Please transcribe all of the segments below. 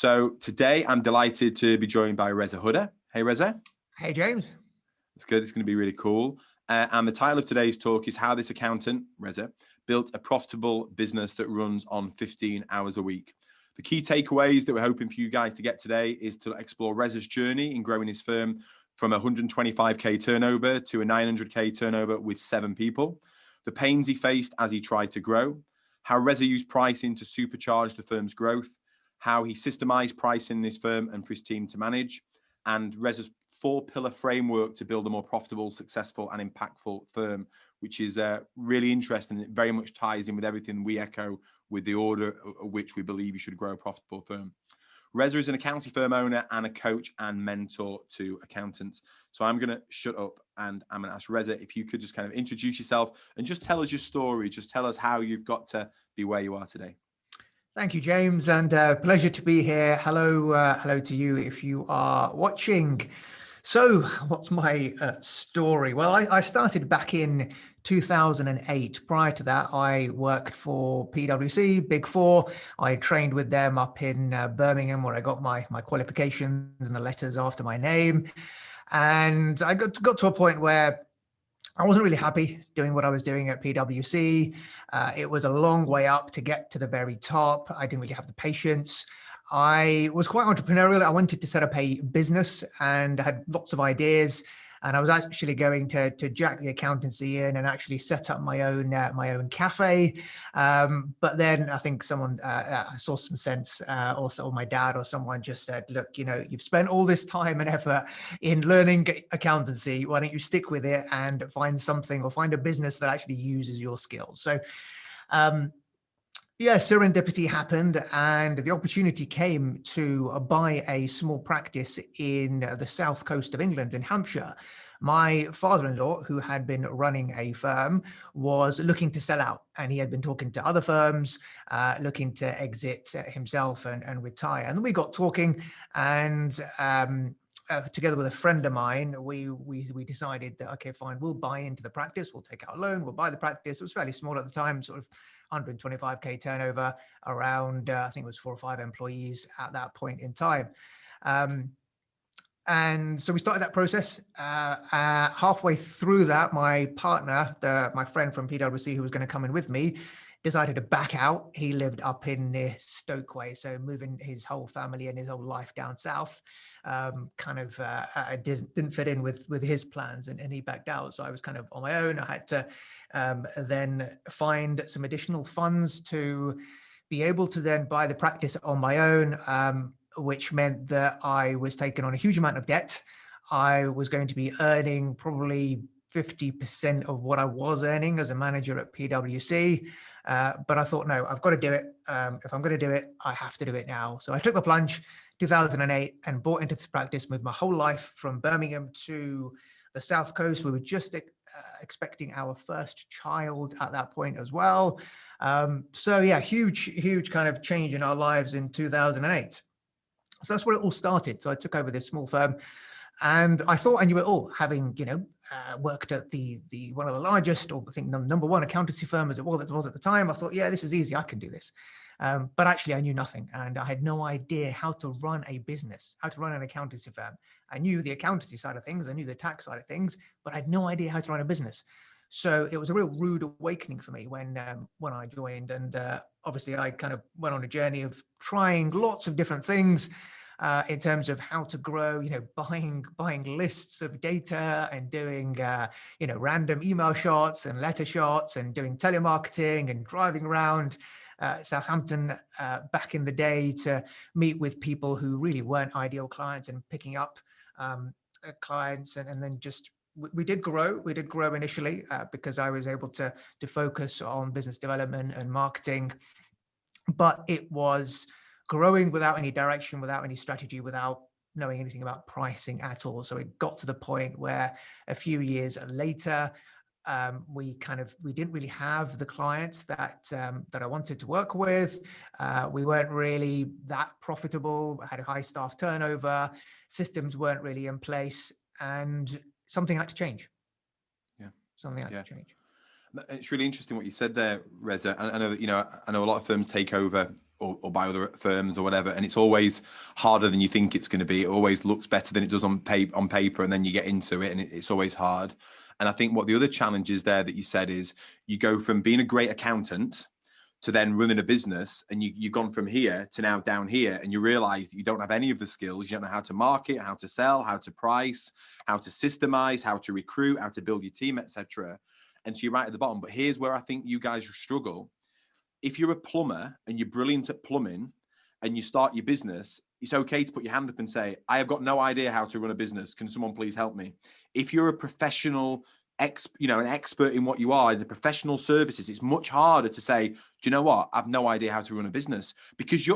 So today I'm delighted to be joined by Reza Huda. Hey, Reza. Hey, James. It's good. It's going to be really cool. And the title of today's talk is How This Accountant, Reza, Built a Profitable Business That Runs on 15 Hours a Week. The key takeaways that we're hoping for you guys to get today is to explore Reza's journey in growing his firm from 125k turnover to a 900k turnover with 7 people, the pains he faced as he tried to grow, how Reza used pricing to supercharge the firm's growth, how he systemized pricing in his firm and for his team to manage, and Reza's 4-pillar framework to build a more profitable, successful, and impactful firm, which is really interesting. It very much ties in with everything we echo with the order of which we believe you should grow a profitable firm. Reza is an accounting firm owner and a coach and mentor to accountants. So I'm going to shut up and I'm going to ask Reza if you could just kind of introduce yourself and just tell us your story. Just tell us how you've got to be where you are today. Thank you, James, and pleasure to be here. Hello to you if you are watching. So what's my story? Well, I started back in 2008. Prior to that, I worked for PwC, Big Four. I trained with them up in Birmingham, where I got my qualifications and the letters after my name. And I got to a point where I wasn't really happy doing what I was doing at PwC. It was a long way up to get to the very top. I didn't really have the patience. I was quite entrepreneurial. I wanted to set up a business and had lots of ideas. And I was actually going to jack the accountancy in and actually set up my own cafe. But then I think someone saw some sense, or my dad or someone just said, look, you've spent all this time and effort in learning accountancy. Why don't you stick with it and find something or find a business that actually uses your skills? So yeah, serendipity happened and the opportunity came to buy a small practice in the south coast of England in Hampshire. My father-in-law, who had been running a firm, was looking to sell out, and he had been talking to other firms, looking to exit himself and retire. And we got talking, and together with a friend of mine, we decided that, okay, fine, we'll buy into the practice, we'll take out a loan, we'll buy the practice. It was fairly small at the time, sort of 125k turnover, around I think it was 4 or 5 employees at that point in time. And so we started that process. Halfway through that, my partner, my friend from PwC who was going to come in with me, decided to back out. He lived up in near Stoke Way, so moving his whole family and his whole life down south didn't fit in with his plans, and he backed out. So I was kind of on my own. I had to then find some additional funds to be able to then buy the practice on my own, which meant that I was taking on a huge amount of debt. I was going to be earning probably 50% of what I was earning as a manager at PwC. But I thought, no, I've got to do it. If I'm going to do it, I have to do it now. So I took the plunge 2008 and bought into this practice, moved my whole life from Birmingham to the South Coast. We were just expecting our first child at that point as well. So yeah, huge kind of change in our lives in 2008. So that's where it all started. So I took over this small firm and I thought I knew it all, having, worked at the one of the largest, or I think number one accountancy firm as it was at the time. I thought, yeah, this is easy. I can do this. But actually I knew nothing, and I had no idea how to run a business, how to run an accountancy firm. I knew the accountancy side of things. I knew the tax side of things, but I had no idea how to run a business. So it was a real rude awakening for me when I joined. And obviously I kind of went on a journey of trying lots of different things in terms of how to grow, buying lists of data and doing, random email shots and letter shots and doing telemarketing and driving around Southampton back in the day to meet with people who really weren't ideal clients and picking up clients. And then just, we did grow initially because I was able to focus on business development and marketing, but it was growing without any direction, without any strategy, without knowing anything about pricing at all. So it got to the point where a few years later, we didn't really have the clients that I wanted to work with. We weren't really that profitable, had a high staff turnover, systems weren't really in place, and something had to change. Yeah. Something had to change. It's really interesting what you said there, Reza. I know that, I know a lot of firms take over or by other firms or whatever, and it's always harder than you think it's going to be. It always looks better than it does on paper, and then you get into it, and it's always hard. And I think what the other challenge is there that you said is you go from being a great accountant to then running a business, and you've gone from here to now down here, and you realize that you don't have any of the skills. You don't know how to market, how to sell, how to price, how to systemize, how to recruit, how to build your team, etc. And so you're right at the bottom. But here's where I think you guys struggle. If you're a plumber and you're brilliant at plumbing and you start your business, it's okay to put your hand up and say, I have got no idea how to run a business. Can someone please help me? If you're a professional, an expert in what you are in the professional services, it's much harder to say, do you know what? I've no idea how to run a business, because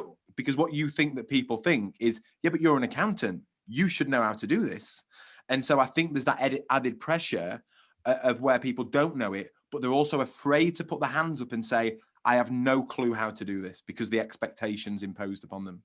what you think that people think is, yeah, but you're an accountant. You should know how to do this. And so I think there's that added pressure of where people don't know it, but they're also afraid to put their hands up and say, I have no clue how to do this, because the expectations imposed upon them.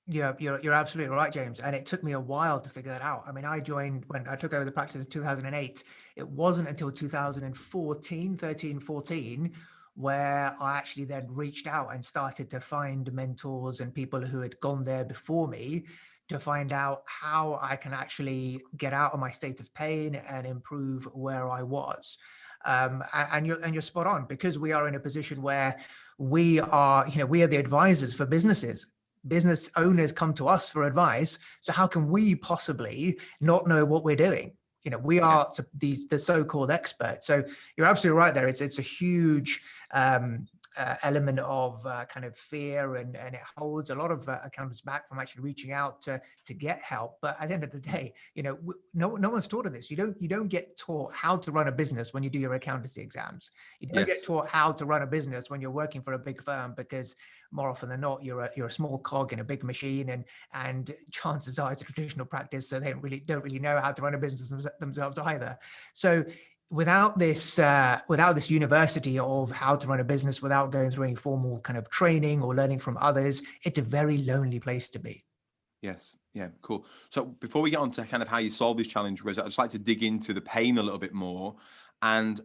Yeah, you're absolutely right, James. And it took me a while to figure that out. I mean, I joined when I took over the practice in 2008. It wasn't until 13, 14, where I actually then reached out and started to find mentors and people who had gone there before me to find out how I can actually get out of my state of pain and improve where I was. And you're spot on, because we are in a position where we are the advisors for businesses. Business owners come to us for advice. So how can we possibly not know what we're doing? We are the so-called experts. So you're absolutely right there. It's a huge element of kind of fear, and it holds a lot of accountants back from actually reaching out to get help. But at the end of the day, no one's taught of this. You don't get taught how to run a business when you do your accountancy exams. You don't get taught how to run a business when you're working for a big firm, because more often than not, you're a small cog in a big machine, and chances are it's a traditional practice, so they don't really know how to run a business themselves either. So without this university of how to run a business, without going through any formal kind of training or learning from others, it's a very lonely place to be. Yes. Yeah, cool. So before we get on to kind of how you solve this challenge, Reza, I'd just like to dig into the pain a little bit more. And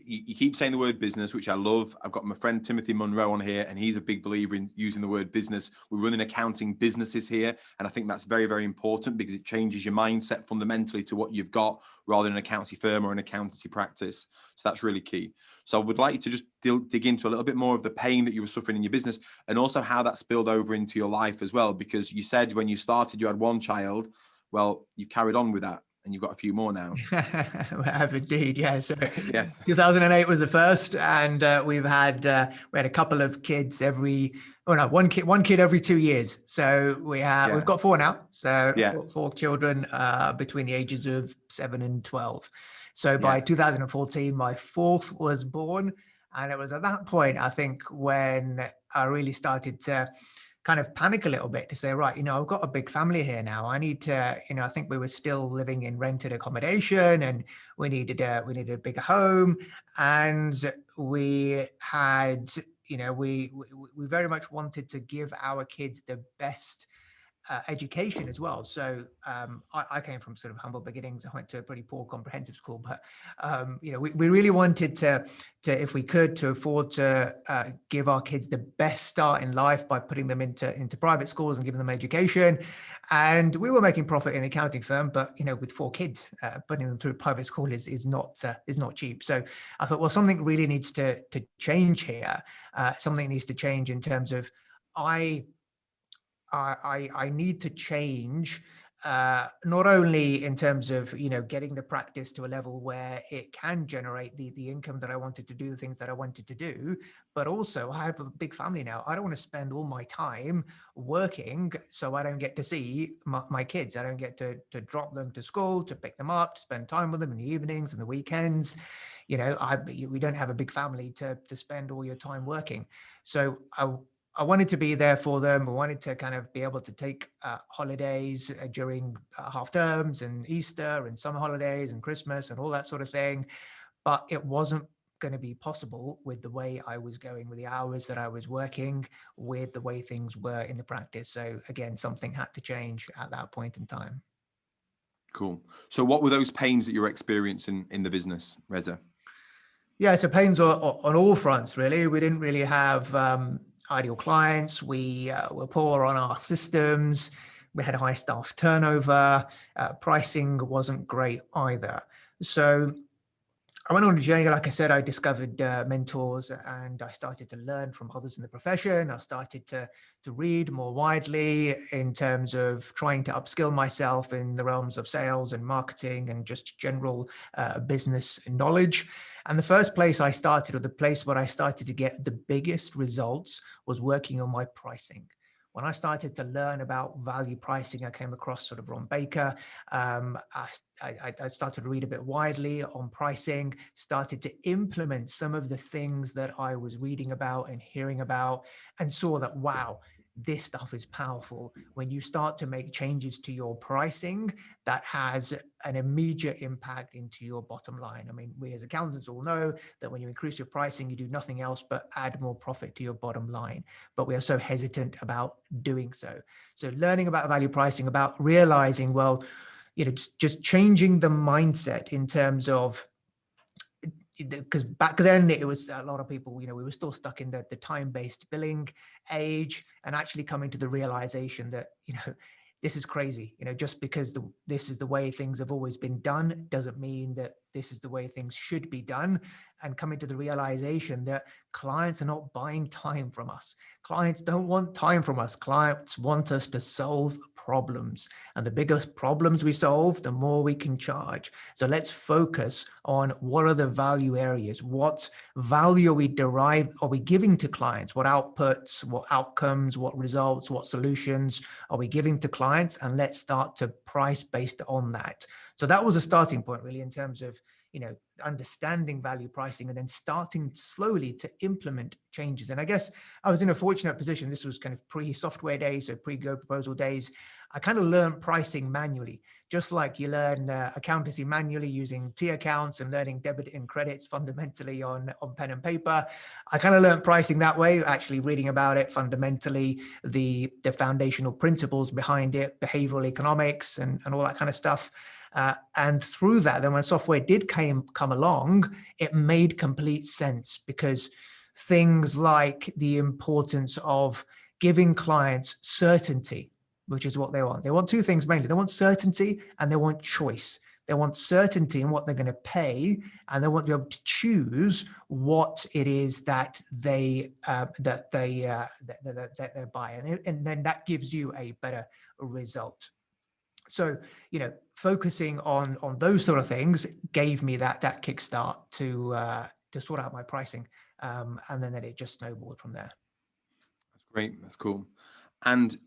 you keep saying the word business, which I love. I've got my friend Timothy Munro on here, and he's a big believer in using the word business. We're running accounting businesses here, and I think that's very, very important, because it changes your mindset fundamentally to what you've got, rather than an accountancy firm or an accountancy practice. So that's really key. So I would like you to just dig into a little bit more of the pain that you were suffering in your business, and also how that spilled over into your life as well, because you said when you started you had one child. Well, you carried on with that, and you've got a few more now. We have indeed, yeah. So yes. 2008 was the first, and we had a couple of kids one kid every 2 years. So we've got four now. So four children between the ages of 7 and 12. So by 2014, my fourth was born, and it was at that point, I think, when I really started to kind of panic a little bit, to say, right, I've got a big family here now. I need to, I think we were still living in rented accommodation, and we needed a bigger home. And we had, we very much wanted to give our kids the best education as well. So I came from sort of humble beginnings. I went to a pretty poor comprehensive school, but we really wanted to, if we could, to afford to give our kids the best start in life by putting them into private schools and giving them education. And we were making profit in an accounting firm, but with four kids, putting them through private school is not cheap. So I thought, well, something really needs to change here. Something needs to change in terms of I need to change, not only in terms of, getting the practice to a level where it can generate the income that I wanted to do, the things that I wanted to do, but also I have a big family now. I don't want to spend all my time working, so I don't get to see my kids. I don't get to drop them to school, to pick them up, to spend time with them in the evenings and the weekends. We don't have a big family to spend all your time working. So I wanted to be there for them. I wanted to kind of be able to take holidays during half terms and Easter and summer holidays and Christmas and all that sort of thing. But it wasn't going to be possible with the way I was going, with the hours that I was working, with the way things were in the practice. So again, something had to change at that point in time. Cool. So what were those pains that you were experiencing in the business, Reza? Yeah, so pains on all fronts, really. We didn't really have ideal clients. We were poor on our systems. We had high staff turnover. Pricing wasn't great either. So I went on a journey. Like I said, I discovered mentors, and I started to learn from others in the profession. I started to read more widely in terms of trying to upskill myself in the realms of sales and marketing and just general business knowledge. And the first place I started, or the place where I started to get the biggest results, was working on my pricing. When I started to learn about value pricing, I came across sort of Ron Baker. I started to read a bit widely on pricing, started to implement some of the things that I was reading about and hearing about, and saw that, wow, this stuff is powerful. When you start to make changes to your pricing, that has an immediate impact into your bottom line. I mean, we as accountants all know that when you increase your pricing, you do nothing else but add more profit to your bottom line. But we are so hesitant about doing so. So learning about value pricing, about realizing, well, just changing the mindset in terms of, because back then it was a lot of people, we were still stuck in the time-based billing age, and actually coming to the realization that, this is crazy. Just because this is the way things have always been done doesn't mean that this is the way things should be done. And coming to the realization that clients are not buying time from us. Clients don't want time from us. Clients want us to solve problems. And the bigger problems we solve, the more we can charge. So let's focus on what are the value areas? What value are we giving to clients? What outputs, what outcomes, what results, what solutions are we giving to clients? And let's start to price based on that. So that was a starting point, really, in terms of understanding value pricing and then starting slowly to implement changes. And I guess I was in a fortunate position. This was kind of pre-software days, so pre-GoProposal days. I kind of learned pricing manually, just like you learn accountancy manually using T accounts and learning debit and credits fundamentally on pen and paper. I kind of learned pricing that way, actually reading about it fundamentally, the foundational principles behind it, behavioral economics and all that kind of stuff. And through that, then when software did come along, it made complete sense, because things like the importance of giving clients certainty, which is what they want. They want two things mainly. They want certainty and they want choice. They want certainty in what they're going to pay, and they want to be able to choose what it is that they buy, and then that gives you a better result. So, focusing on those sort of things gave me that kickstart to sort out my pricing, and then it just snowballed from there. That's great. That's cool. And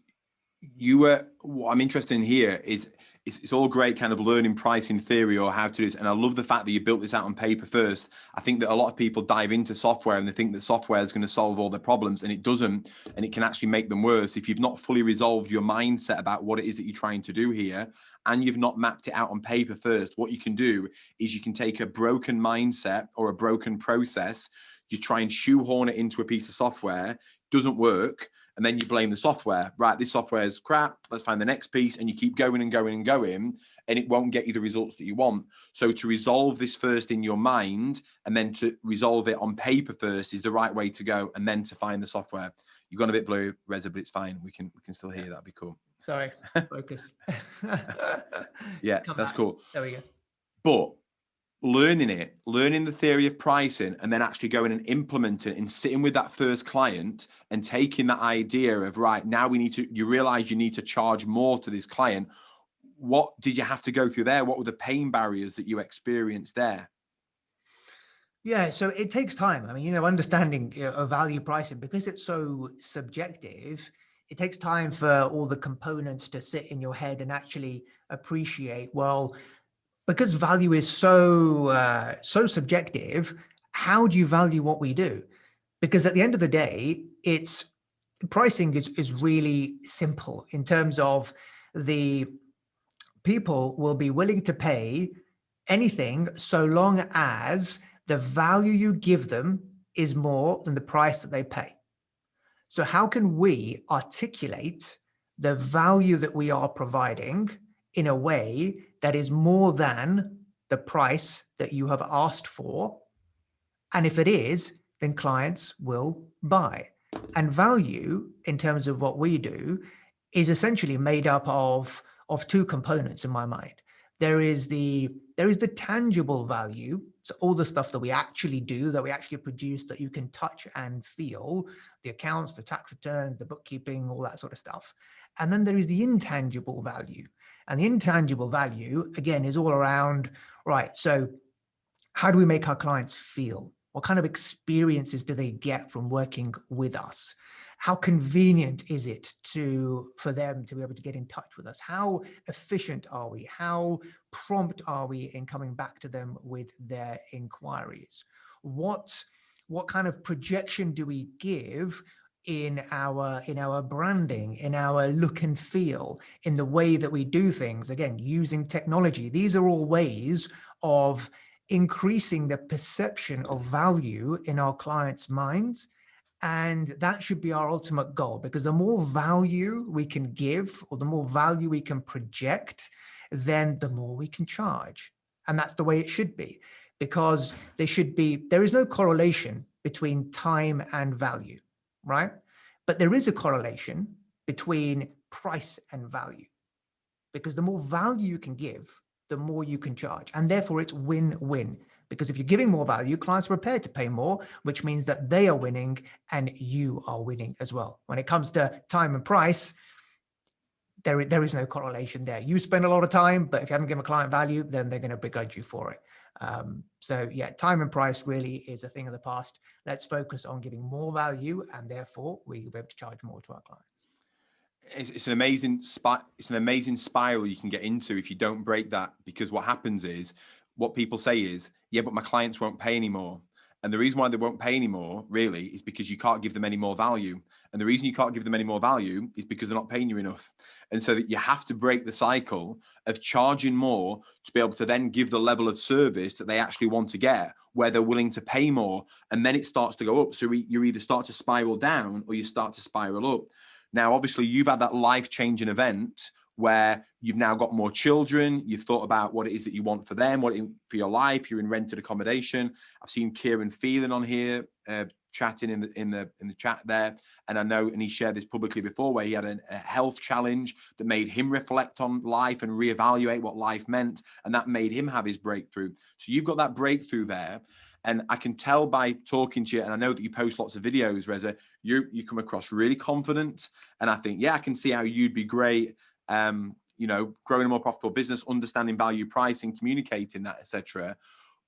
what I'm interested in here is it's all great kind of learning pricing theory or how to do this. And I love the fact that you built this out on paper first. I think that a lot of people dive into software and they think that software is going to solve all their problems, and it doesn't. And it can actually make them worse if you've not fully resolved your mindset about what it is that you're trying to do here, and you've not mapped it out on paper first. What you can do is you can take a broken mindset or a broken process, you try and shoehorn it into a piece of software, doesn't work, and then you blame the software. Right, this software is crap, let's find the next piece, and you keep going and going and going, and it won't get you the results that you want. So to resolve this first in your mind, and then to resolve it on paper first, is the right way to go, and then to find the software. You've gone a bit blue, Reza, but it's fine. We can still hear. That'd be cool. Sorry, focus. Yeah, that's cool. There we go. But learning the theory of pricing, and then actually going and implementing it and sitting with that first client and taking that idea of, right, now you realize you need to charge more to this client. What did you have to go through there? What were the pain barriers that you experienced there? Yeah, so it takes time. I mean, understanding a value pricing, because it's so subjective, it takes time for all the components to sit in your head and actually appreciate, well, because value is so subjective, how do you value what we do? Because at the end of the day, pricing is really simple in terms of the people will be willing to pay anything so long as the value you give them is more than the price that they pay. So how can we articulate the value that we are providing in a way that is more than the price that you have asked for? And if it is, then clients will buy. And value, in terms of what we do, is essentially made up of two components in my mind. There is the tangible value, so all the stuff that we actually do, that we actually produce, that you can touch and feel, the accounts, the tax returns, the bookkeeping, all that sort of stuff. And then there is the intangible value. And the intangible value, again, is all around, right, so how do we make our clients feel? What kind of experiences do they get from working with us? How convenient is it for them to be able to get in touch with us? How efficient are we? How prompt are we in coming back to them with their inquiries? What kind of projection do we give in our branding, in our look and feel, in the way that we do things? Again, using technology. These are all ways of increasing the perception of value in our clients' minds. And that should be our ultimate goal, because the more value we can give, or the more value we can project, then the more we can charge. And that's the way it should be, because there is no correlation between time and value, right? But there is a correlation between price and value, because the more value you can give, the more you can charge. And therefore it's win-win, because if you're giving more value, clients are prepared to pay more, which means that they are winning and you are winning as well. When it comes to time and price, there is no correlation there. You spend a lot of time, but if you haven't given a client value, then they're going to begrudge you for it. So yeah, time and price really is a thing of the past. Let's focus on giving more value, and therefore we will be able to charge more to our clients. It's an amazing spiral you can get into if you don't break that, because what happens is, what people say is, yeah, but my clients won't pay anymore. And the reason why they won't pay anymore really is because you can't give them any more value. And the reason you can't give them any more value is because they're not paying you enough. And so that you have to break the cycle of charging more to be able to then give the level of service that they actually want to get, where they're willing to pay more. And then it starts to go up. So you either start to spiral down or you start to spiral up. Now, obviously, you've had that life-changing event where you've now got more children. You've thought about what it is that you want for them, for your life. You're in rented accommodation. I've seen Kieran Phelan on here chatting in the chat there, and I know, and he shared this publicly before, where he had a health challenge that made him reflect on life and reevaluate what life meant, and that made him have his breakthrough. So you've got that breakthrough there. And I can tell by talking to you, and I know that you post lots of videos, Reza, you come across really confident. And I think, yeah, I can see how you'd be great, growing a more profitable business, understanding value pricing, communicating that, etc.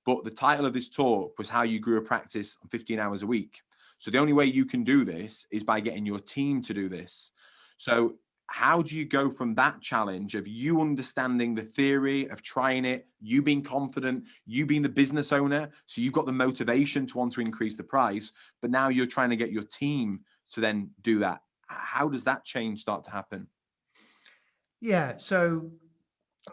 But the title of this talk was how you grew a practice on 15 hours a week. So the only way you can do this is by getting your team to do this. So how do you go from that challenge of you understanding the theory of trying it, you being confident, you being the business owner, so you've got the motivation to want to increase the price, but now you're trying to get your team to then do that? How does that change start to happen? Yeah, so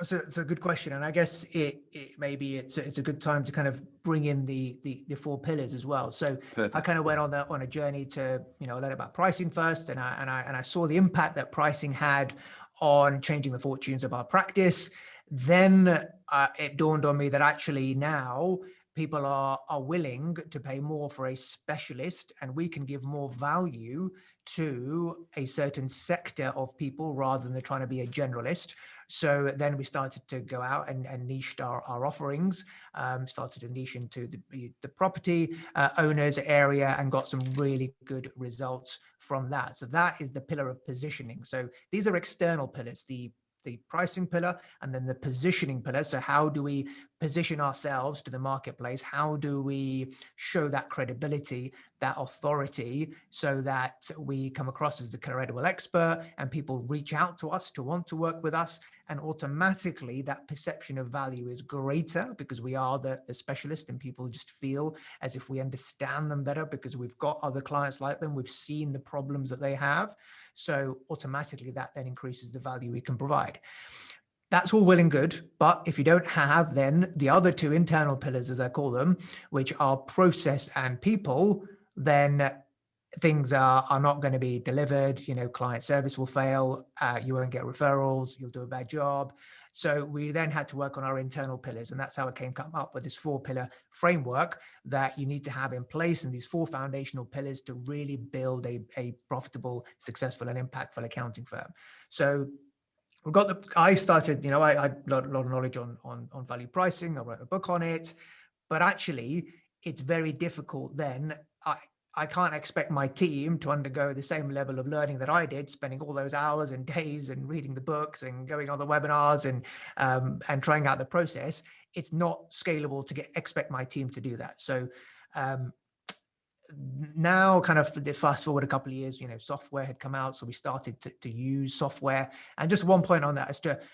it's a good question, and I guess it's a good time to kind of bring in the 4 pillars as well. So perfect. I kind of went on a journey to learn about pricing first, and I saw the impact that pricing had on changing the fortunes of our practice. Then it dawned on me that actually now people are willing to pay more for a specialist, and we can give more value to a certain sector of people rather than trying to be a generalist. So then we started to go out and niched our offerings, started to niche into the property owners area, and got some really good results from that. So that is the pillar of positioning. So these are external pillars, the pricing pillar, and then the positioning pillar. So how do we position ourselves to the marketplace? How do we show that credibility, that authority, so that we come across as the credible expert and people reach out to us to want to work with us? And automatically that perception of value is greater because we are the specialist, and people just feel as if we understand them better because we've got other clients like them. We've seen the problems that they have. So automatically that then increases the value we can provide. That's all well and good, but if you don't have then the other 2 internal pillars, as I call them, which are process and people, then things are not going to be delivered. Client service will fail. You won't get referrals. You'll do a bad job. So we then had to work on our internal pillars, and that's how it come up with this 4-pillar framework that you need to have in place, and these 4 foundational pillars to really build a profitable, successful, and impactful accounting firm. So I started, I had a lot of knowledge on value pricing. I wrote a book on it, but actually it's very difficult then. I can't expect my team to undergo the same level of learning that I did, spending all those hours and days and reading the books and going on the webinars and trying out the process. It's not scalable to expect my team to do that. So now, kind of fast forward a couple of years, software had come out, so we started to use software. And just one point on that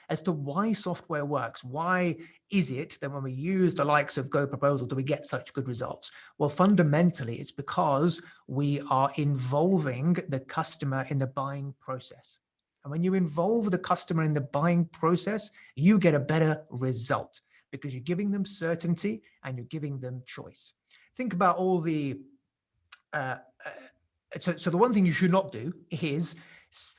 as to why software works. Why is it that when we use the likes of Goproposal do we get such good results? Well, fundamentally, it's because we are involving the customer in the buying process. And when you involve the customer in the buying process, you get a better result because you're giving them certainty and you're giving them choice. Think about all the so the one thing you should not do is,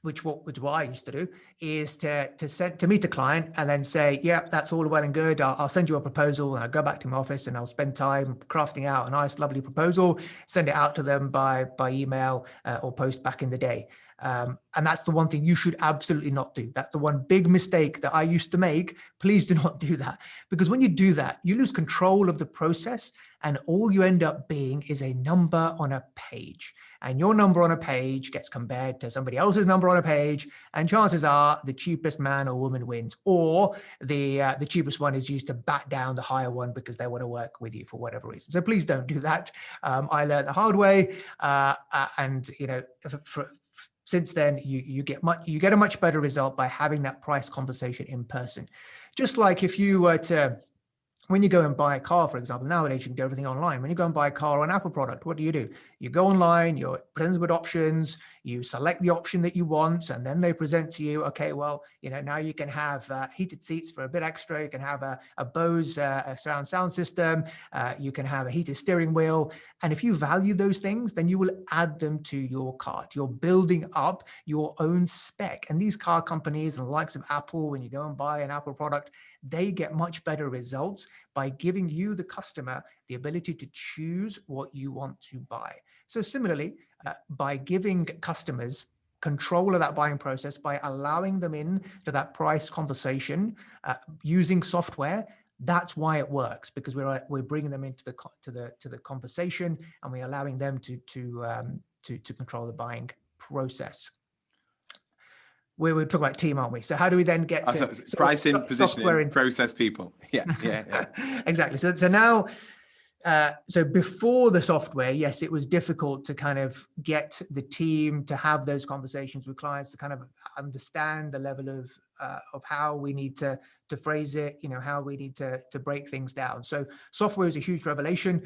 which what I used to do, is to meet a client and then say, yeah, that's all well and good. I'll send you a proposal, and I'll go back to my office and I'll spend time crafting out a nice, lovely proposal, send it out to them by email or post back in the day. And that's the one thing you should absolutely not do. That's the one big mistake that I used to make. Please do not do that, because when you do that, you lose control of the process, and all you end up being is a number on a page. And your number on a page gets compared to somebody else's number on a page, and chances are the cheapest man or woman wins, or the cheapest one is used to bat down the higher one because they want to work with you for whatever reason. So please don't do that. I learned the hard way, and since then, you get a much better result by having that price conversation in person. Just like if you were to, when you go and buy a car, for example, nowadays you can do everything online. When you go and buy a car or an Apple product, what do? You go online, you're presented with options, you select the option that you want, and then they present to you, okay, well, now you can have heated seats for a bit extra. You can have a Bose surround sound system. You can have a heated steering wheel. And if you value those things, then you will add them to your cart. You're building up your own spec. And these car companies and the likes of Apple, when you go and buy an Apple product, they get much better results by giving you, the customer, the ability to choose what you want to buy. So similarly, by giving customers control of that buying process, by allowing them in to that price conversation, using software, that's why it works, because we're bringing them into the conversation, and we're allowing them to control the buying process. We were talking about team, aren't we? So how do we then get to pricing, positioning, process, people? Yeah. Exactly. So now, so before the software, yes, it was difficult to kind of get the team to have those conversations with clients, to kind of understand the level of how we need to phrase it, how we need to break things down. So software is a huge revelation.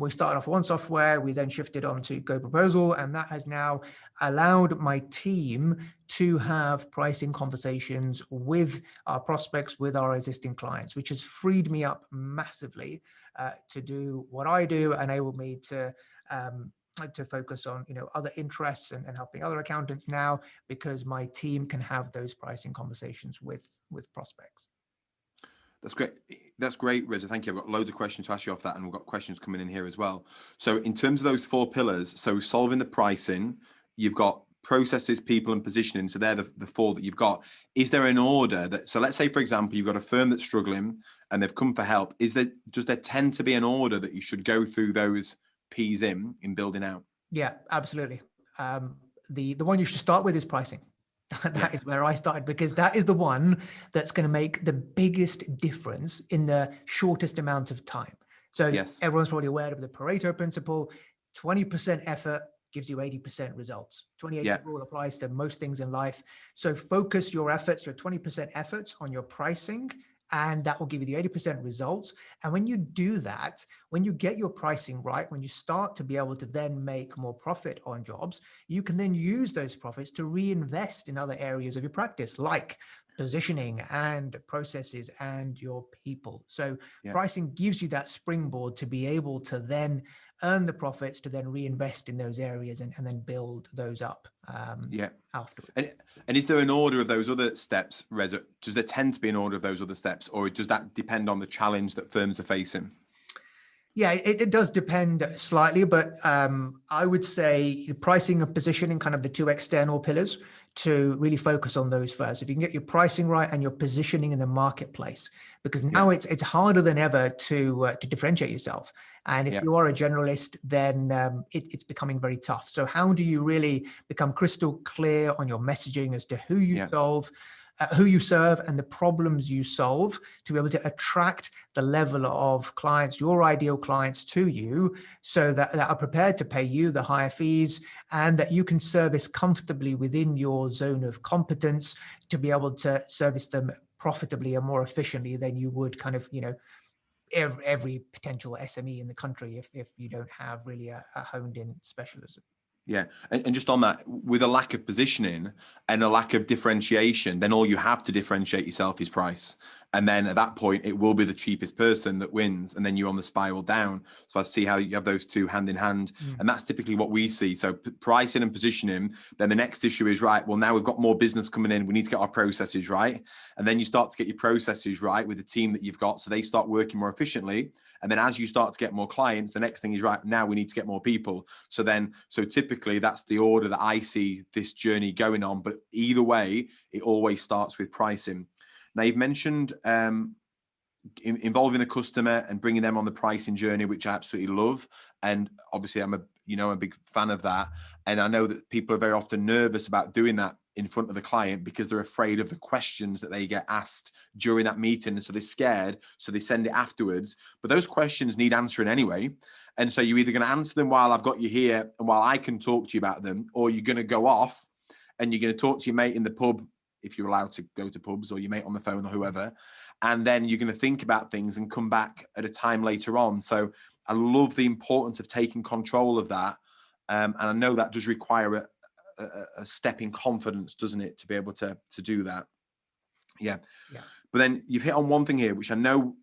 We started off with one software, we then shifted on to GoProposal, and that has now allowed my team to have pricing conversations with our prospects, with our existing clients, which has freed me up massively to do what I do, enabled me to focus on other interests and helping other accountants now, because my team can have those pricing conversations with prospects. That's great, Reza. Thank you. I've got loads of questions to ask you off that, and we've got questions coming in here as well. So in terms of those 4 pillars, so solving the pricing, you've got processes, people, and positioning. So they're the 4 that you've got. Is there an order that, so let's say, for example, you've got a firm that's struggling and they've come for help. Does there tend to be an order that you should go through those P's in building out? Yeah, absolutely. The one you should start with is pricing. That is where I started, because that is the one that's going to make the biggest difference in the shortest amount of time. So everyone's probably aware of the Pareto principle. 20% effort gives you 80% results. 20-80 rule applies to most things in life. So focus your efforts, your 20% efforts, on your pricing, and that will give you the 80% results. And when you do that, when you get your pricing right, when you start to be able to then make more profit on jobs, you can then use those profits to reinvest in other areas of your practice, like positioning and processes and your people. So pricing gives you that springboard to be able to then earn the profits to then reinvest in those areas and then build those up afterwards. And is there an order of those other steps, Reza? Does there tend to be an order of those other steps, or does that depend on the challenge that firms are facing? Yeah, it does depend slightly, but I would say pricing and positioning, kind of the two external pillars, to really focus on those first. If you can get your pricing right and your positioning in the marketplace, because now it's harder than ever to differentiate yourself. And if you are a generalist, then it's becoming very tough. So how do you really become crystal clear on your messaging as to who you solve, who you serve, and the problems you solve, to be able to attract the level of clients, your ideal clients, to you, so that are prepared to pay you the higher fees, and that you can service comfortably within your zone of competence to be able to service them profitably and more efficiently than you would kind of, every potential SME in the country if you don't have really a honed in specialism. Yeah. And just on that, with a lack of positioning and a lack of differentiation, then all you have to differentiate yourself is price. And then at that point, it will be the cheapest person that wins. And then you're on the spiral down. So I see how you have those two hand in hand. And that's typically what we see. So pricing and positioning, then the next issue is, right, well, now we've got more business coming in. We need to get our processes right. And then you start to get your processes right with the team that you've got. So they start working more efficiently. And then as you start to get more clients, the next thing is, right, now we need to get more people. So typically that's the order that I see this journey going on. But either way, it always starts with pricing. Now, you've mentioned involving the customer and bringing them on the pricing journey, which I absolutely love. And obviously, I'm a big fan of that. And I know that people are very often nervous about doing that in front of the client because they're afraid of the questions that they get asked during that meeting. And so they're scared, so they send it afterwards. But those questions need answering anyway. And so you're either going to answer them while I've got you here and while I can talk to you about them, or you're going to go off and you're going to talk to your mate in the pub, if you're allowed to go to pubs, or your mate on the phone or whoever. And then you're going to think about things and come back at a time later on. So I love the importance of taking control of that. And I know that does require a step in confidence, doesn't it, to be able to do that? Yeah. But then you've hit on one thing here, which I know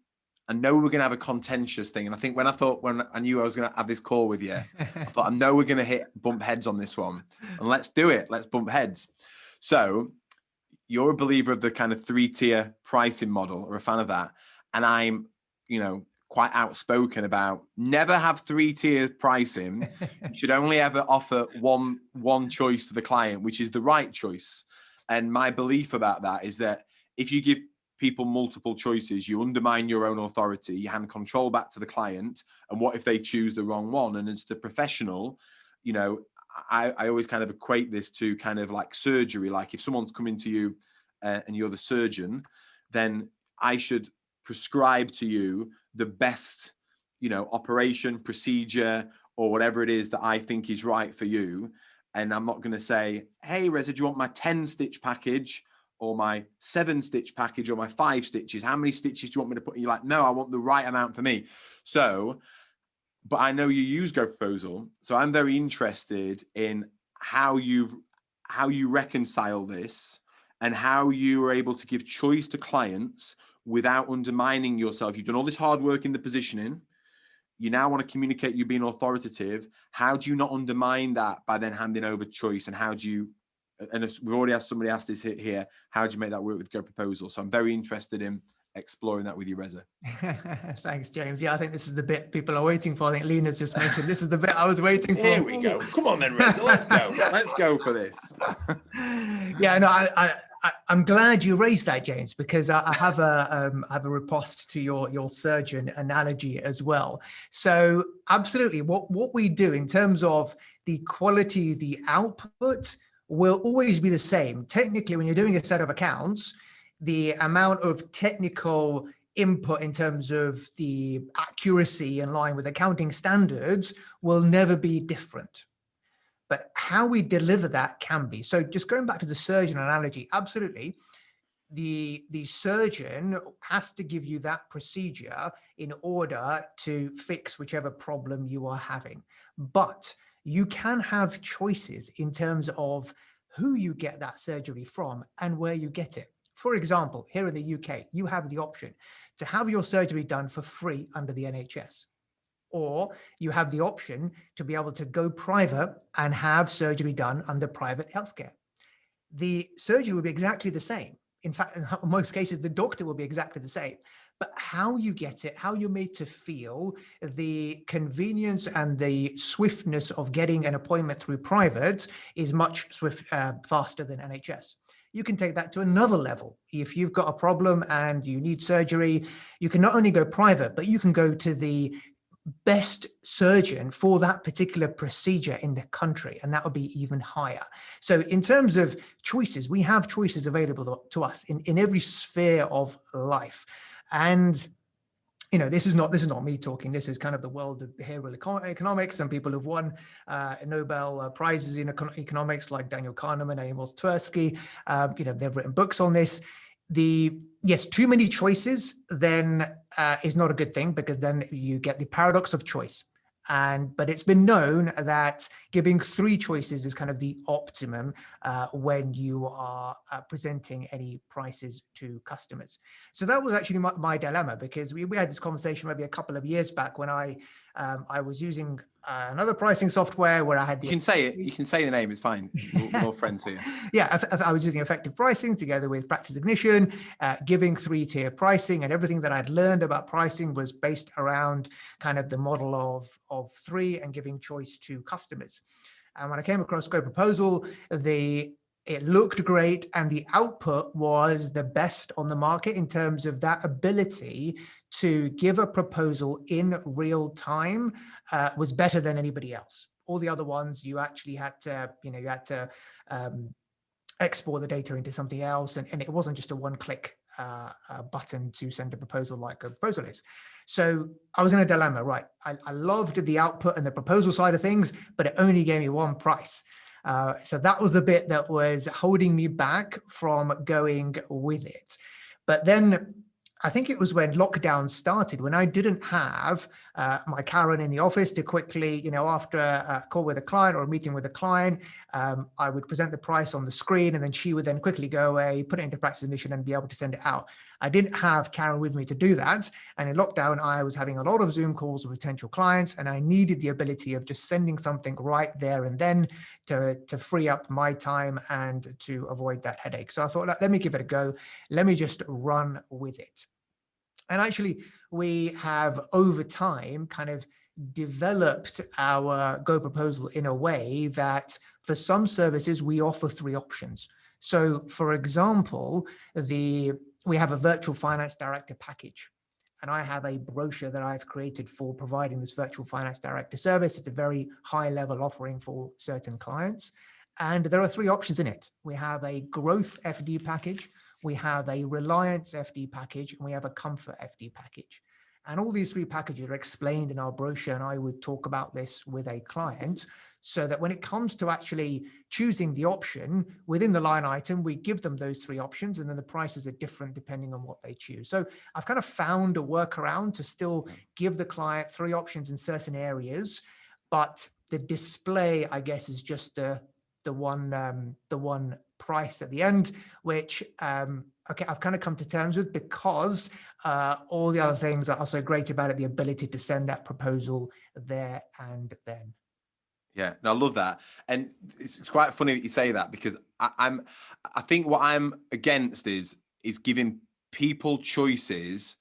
we're going to have a contentious thing. And I think when I knew I was going to have this call with you, I thought, I know we're going to bump heads on this one. And let's do it. Let's bump heads. So you're a believer of the kind of 3-tier pricing model, or a fan of that. And I'm, quite outspoken about never have 3-tier pricing. You should only ever offer one choice to the client, which is the right choice. And my belief about that is that if you give people multiple choices, you undermine your own authority, you hand control back to the client. And what if they choose the wrong one? And as the professional, I always kind of equate this to kind of like surgery. Like if someone's coming to you and you're the surgeon, then I should prescribe to you the best, operation, procedure, or whatever it is that I think is right for you. And I'm not going to say, hey, Reza, do you want my 10-stitch package or my 7-stitch package or my 5 stitches? How many stitches do you want me to put? And you're like, no, I want the right amount for me. So, but I know you use Goposal, so I'm very interested in how you reconcile this and how you are able to give choice to clients without undermining yourself. You've done all this hard work in the positioning. You now want to communicate you being authoritative. How do you not undermine that by then handing over choice? And how do you, and we've already had somebody ask this here, how do you make that work with Goposal? So I'm very interested in exploring that with you, Reza. Thanks, James. Yeah, I think this is the bit people are waiting for. I think Lena's just mentioned this is the bit I was waiting for. Here we go. Come on then, Reza. Let's go. Let's go for this. Yeah, no, I'm glad you raised that, James, because I have a riposte to your surgeon analogy as well. So absolutely, what we do in terms of the quality, the output will always be the same. Technically, when you're doing a set of accounts, the amount of technical input in terms of the accuracy in line with accounting standards will never be different. But how we deliver that can be. So just going back to the surgeon analogy, absolutely. The surgeon has to give you that procedure in order to fix whichever problem you are having. But you can have choices in terms of who you get that surgery from and where you get it. For example, here in the UK, you have the option to have your surgery done for free under the NHS. or you have the option to be able to go private and have surgery done under private healthcare. The surgery will be exactly the same. In fact, in most cases, the doctor will be exactly the same. But how you get it, how you're made to feel, the convenience and the swiftness of getting an appointment through private is much faster than NHS. You can take that to another level. If you've got a problem and you need surgery, you can not only go private, but you can go to the best surgeon for that particular procedure in the country, and that would be even higher. So in terms of choices, we have choices available to us in every sphere of life. And this is not me talking. This is kind of the world of behavioral economics, and people have won Nobel prizes in economics, like Daniel Kahneman and Amos Tversky. They've written books on this. Yes, too many choices then is not a good thing, because then you get the paradox of choice. But it's been known that giving 3 choices is kind of the optimum when you are presenting any prices to customers. So that was actually my dilemma, because we had this conversation maybe a couple of years back when I was using another pricing software where I had the... You can say it. You can say the name. It's fine. We're all friends here. Yeah, I was using effective pricing together with Practice Ignition, giving 3-tier pricing, and everything that I'd learned about pricing was based around kind of the model of 3 and giving choice to customers. And when I came across Goposal, it looked great, and the output was the best on the market in terms of that ability to give a proposal in real time was better than anybody else. All the other ones, you actually had to, export the data into something else, and it wasn't just a one-click button to send a proposal like Goposal is. So I was in a dilemma, right? I loved the output and the proposal side of things, but it only gave me one price. So that was the bit that was holding me back from going with it. But then I think it was when lockdown started, when I didn't have my Karen in the office to quickly, after a call with a client or a meeting with a client, I would present the price on the screen, and then she would then quickly go away, put it into Practice Ignition, and be able to send it out. I didn't have Karen with me to do that. And in lockdown, I was having a lot of Zoom calls with potential clients, and I needed the ability of just sending something right there and then to free up my time and to avoid that headache. So I thought, let me give it a go. Let me just run with it. And actually, we have over time kind of developed our Goproposal in a way that for some services, we offer 3 options. So for example, we have a virtual finance director package. And I have a brochure that I've created for providing this virtual finance director service. It's a very high level offering for certain clients. And there are 3 options in it. We have a growth FD package, we have a reliance FD package, and we have a comfort FD package. And all these 3 packages are explained in our brochure, and I would talk about this with a client so that when it comes to actually choosing the option within the line item, we give them those 3 options, and then the prices are different depending on what they choose. So I've kind of found a workaround to still give the client 3 options in certain areas, but the display, I guess, is just the one price at the end, which I've kind of come to terms with, because all the other things that are so great about it, the ability to send that proposal there and then. Yeah, no, I love that. And it's quite funny that you say that, because I think what I'm against is giving people choices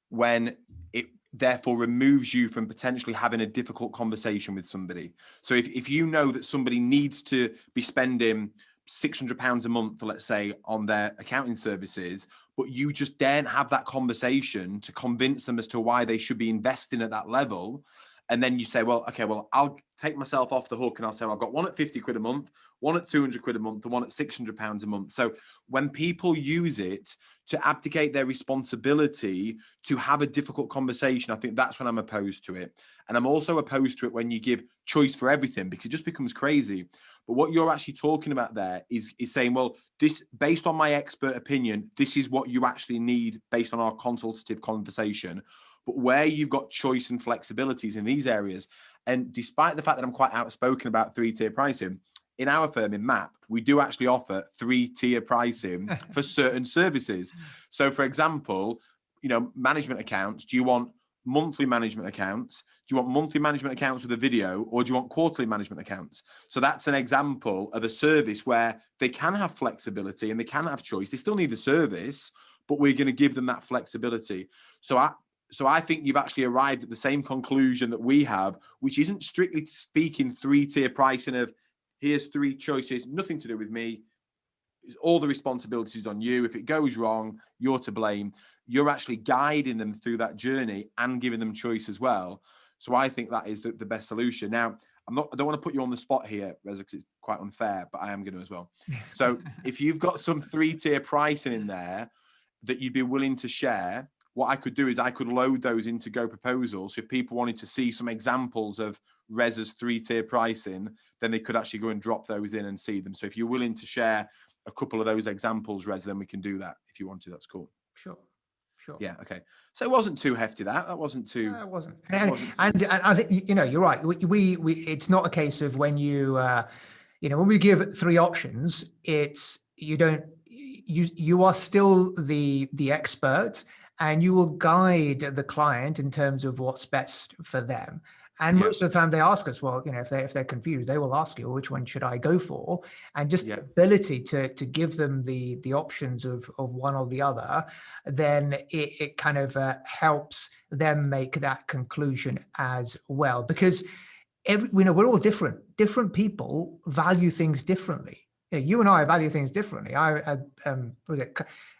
when it therefore removes you from potentially having a difficult conversation with somebody. So if you know that somebody needs to be spending £600 a month, let's say, on their accounting services, but you just daren't have that conversation to convince them as to why they should be investing at that level. And then you say, well, okay, well, I'll take myself off the hook and I'll say, well, I've got one at 50 quid a month, one at 200 quid a month, and one at £600 a month. So when people use it to abdicate their responsibility to have a difficult conversation, I think that's when I'm opposed to it. And I'm also opposed to it when you give choice for everything, because it just becomes crazy. But what you're actually talking about there is saying, well, this, based on my expert opinion, this is what you actually need based on our consultative conversation. But where you've got choice and flexibilities in these areas, and despite the fact that I'm quite outspoken about 3-tier pricing, in our firm, in MAP, we do actually offer 3-tier pricing for certain services. So for example, management accounts, do you want monthly management accounts? Do you want monthly management accounts with a video, or do you want quarterly management accounts? So that's an example of a service where they can have flexibility and they can have choice. They still need the service, but we're going to give them that flexibility. So I think you've actually arrived at the same conclusion that we have, which isn't strictly speaking 3-tier pricing of here's 3 choices, nothing to do with me. All the responsibilities on you. If it goes wrong, you're to blame. You're actually guiding them through that journey and giving them choice as well. So I think that is the best solution. Now, I don't want to put you on the spot here, Reza, because it's quite unfair, but I am going to as well. So if you've got some 3-tier pricing in there that you'd be willing to share, what I could do is I could load those into Goproposal. So if people wanted to see some examples of Reza's 3-tier pricing, then they could actually go and drop those in and see them. So if you're willing to share a couple of those examples, Reza, then we can do that if you want to. That's cool. Sure. Yeah. Okay. So it wasn't too hefty. That wasn't too. No, it wasn't. And I think you're right. We it's not a case of when when we give 3 options, it's you are still the expert, and you will guide the client in terms of what's best for them. And most of the time they ask us, well, if they're confused, they will ask you, which one should I go for? And just the ability to give them the options of one or the other, then it kind of helps them make that conclusion as well. Because we're all different. Different people value things differently. You and I value things differently. I was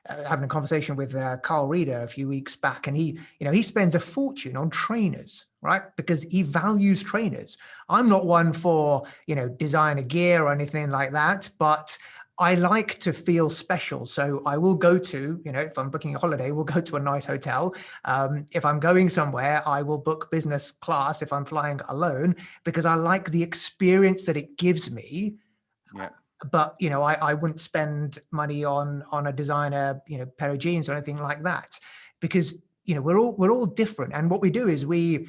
having a conversation with Carl Reeder a few weeks back, and he spends a fortune on trainers, right? Because he values trainers. I'm not one for, designer gear or anything like that, but I like to feel special. So I will go to, if I'm booking a holiday, we'll go to a nice hotel. If I'm going somewhere, I will book business class if I'm flying alone, because I like the experience that it gives me. Yeah. But I wouldn't spend money on a designer pair of jeans or anything like that, because we're all different. And what we do is we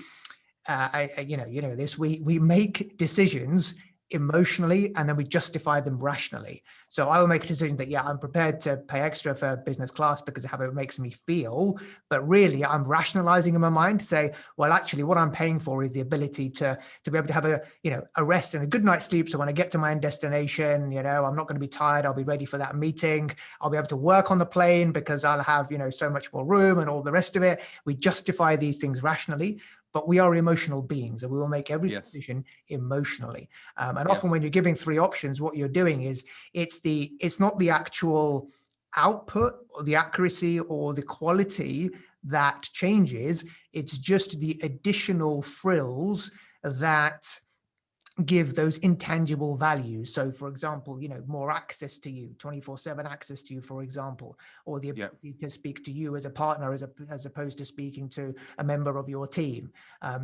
make decisions emotionally, and then we justify them rationally. So I will make a decision that, I'm prepared to pay extra for business class because of how it makes me feel. But really, I'm rationalizing in my mind to say, well, actually, what I'm paying for is the ability to be able to have a rest and a good night's sleep. So when I get to my end destination, I'm not going to be tired. I'll be ready for that meeting. I'll be able to work on the plane because I'll have, so much more room and all the rest of it. We justify these things rationally. But we are emotional beings, and we will make every decision emotionally. And often when you're giving 3 options, what you're doing is it's not the actual output or the accuracy or the quality that changes. It's just the additional frills that give those intangible values. So for example, more access to you, 24/7 access to you, for example, or the ability to speak to you as a partner as opposed to speaking to a member of your team.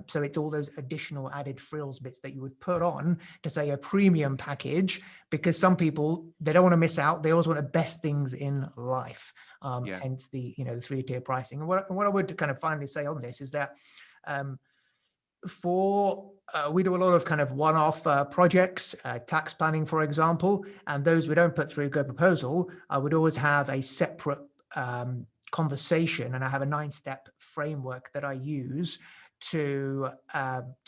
So it's all those additional added frills bits that you would put on to say a premium package, because some people, they don't want to miss out. They always want the best things in life. Hence the 3-tier pricing. And what I would kind of finally say on this is that we do a lot of kind of one-off projects, tax planning, for example, and those we don't put through Goproposal. I would always have a separate conversation, and I have a 9-step framework that I use to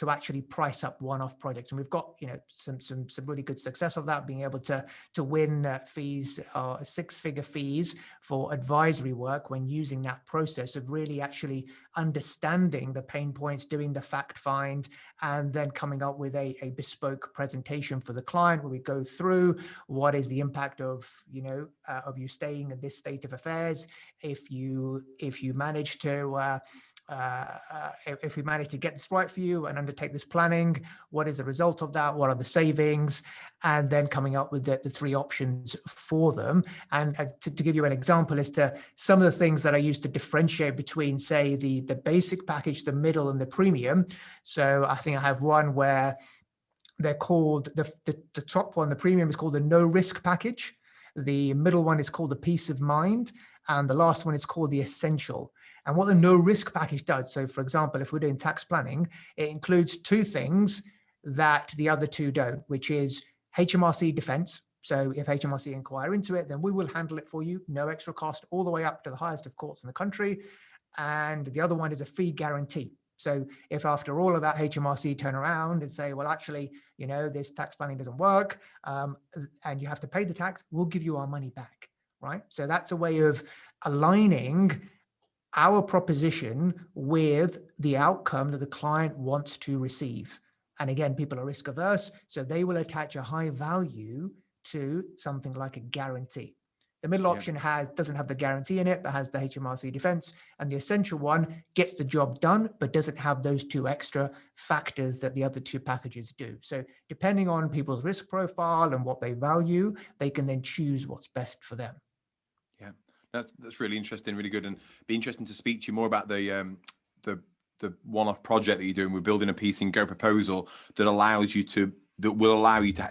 actually price up one-off projects. And we've got some really good success of that, being able to win fees, 6-figure fees for advisory work when using that process of really actually understanding the pain points, doing the fact find, and then coming up with a bespoke presentation for the client where we go through what is the impact of you staying in this state of affairs if you manage to if we manage to get this right for you and undertake this planning, what is the result of that? What are the savings? And then coming up with the 3 options for them. And to give you an example as to some of the things that I use to differentiate between, say, the basic package, the middle, and the premium. So I think I have one where they're called, the top one, the premium, is called the no risk package. The middle one is called the peace of mind. And the last one is called the essential. And what the no risk package does, so for example, if we're doing tax planning, it includes 2 things that the other 2 don't, which is Hmrc defense. So if Hmrc inquire into it, then we will handle it for you, no extra cost, all the way up to the highest of courts in the country. and the other one is a fee guarantee. So if after all of that HMRC turn around and say, well, actually, this tax planning doesn't work, and you have to pay the tax, we'll give you our money back, right? So that's a way of aligning our proposition with the outcome that the client wants to receive. And again, people are risk averse, so they will attach a high value to something like a guarantee. The middle option doesn't have the guarantee in it, but has the HMRC defense. And the essential one gets the job done, but doesn't have those two extra factors that the other two packages do. So depending on people's risk profile and what they value, they can then choose what's best for them. Yeah, that's really interesting, really good. And be interesting to speak to you more about the one-off project that you're doing. We're building a piece in Goposal that will allow you to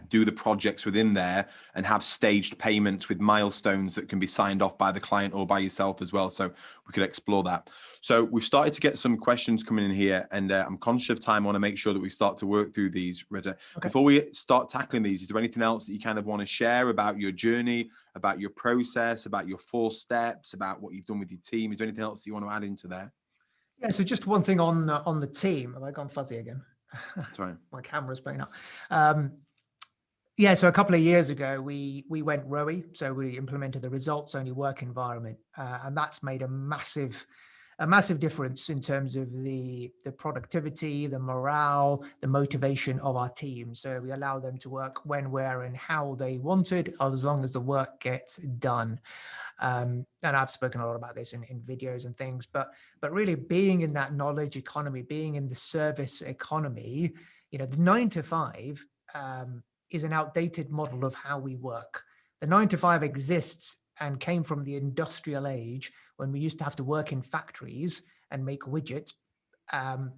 do the projects within there and have staged payments with milestones that can be signed off by the client or by yourself as well. So we could explore that. So we've started to get some questions coming in here, and I'm conscious of time. I want to make sure that we start to work through these, Reza. Okay. Before we start tackling these, is there anything else that you kind of want to share about your journey, about your process, about your 4 steps, about what you've done with your team? Is there anything else that you want to add into there? Yeah, so just one thing on the team. Have I gone fuzzy again? That's right. My camera's playing up. Yeah, so a couple of years ago, we went ROE, so we implemented the results-only work environment, and that's made a massive difference in terms of the productivity, the morale, the motivation of our team. So we allow them to work when, where, and how they wanted, as long as the work gets done. And I've spoken a lot about this in videos and things, but really being in that knowledge economy, being in the service economy, the 9 to 5 is an outdated model of how we work. The 9 to 5 exists and came from the industrial age, when we used to have to work in factories and make widgets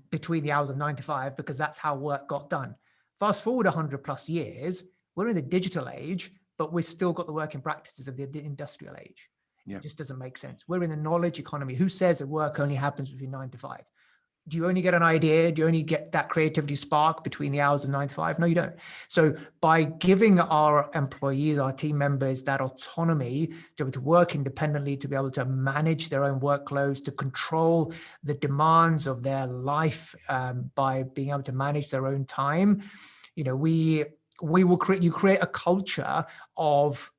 between the hours of 9 to 5, because that's how work got done. Fast forward 100 plus years, we're in the digital age, but we've still got the working practices of the industrial age. It just doesn't make sense. We're in the knowledge economy. Who says that work only happens between 9 to 5? Do you only get an idea? Do you only get that creativity spark between the hours of 9 to 5? No, you don't. So by giving our employees, our team members, that autonomy to be able to work independently, to be able to manage their own workloads, to control the demands of their life by being able to manage their own time, we will create a culture of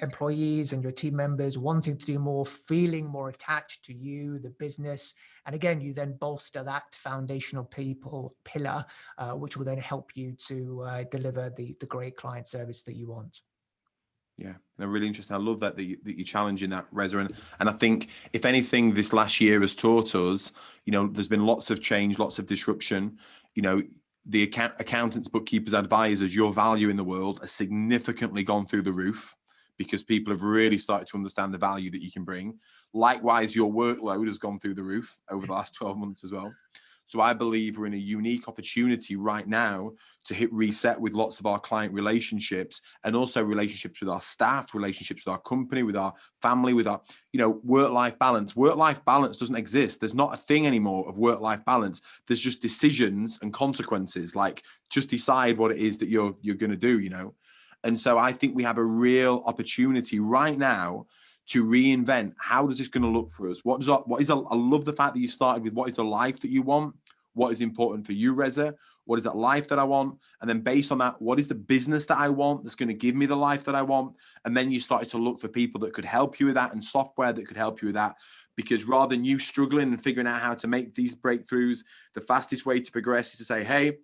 employees and your team members wanting to do more, feeling more attached to you, the business. And again, you then bolster that foundational pillar, which will then help you to deliver the great client service that you want. Yeah, they're really interesting. I love that you're challenging that, Reza. And I think, if anything, this last year has taught us, there's been lots of change, lots of disruption. The accountants, bookkeepers, advisors, your value in the world has significantly gone through the roof, because people have really started to understand the value that you can bring. Likewise, your workload has gone through the roof over the last 12 months as well. So I believe we're in a unique opportunity right now to hit reset with lots of our client relationships, and also relationships with our staff, relationships with our company, with our family, with our, work-life balance. Work-life balance doesn't exist. There's not a thing anymore of work-life balance. There's just decisions and consequences. Like, just decide what it is that you're going to do, And so I think we have a real opportunity right now to reinvent. How does this going to look for us? I love the fact that you started with, what is the life that you want? What is important for you, Reza? What is that life that I want? And then based on that, what is the business that I want that's going to give me the life that I want? And then you started to look for people that could help you with that, and software that could help you with that. Because rather than you struggling and figuring out how to make these breakthroughs, the fastest way to progress is to say, hey,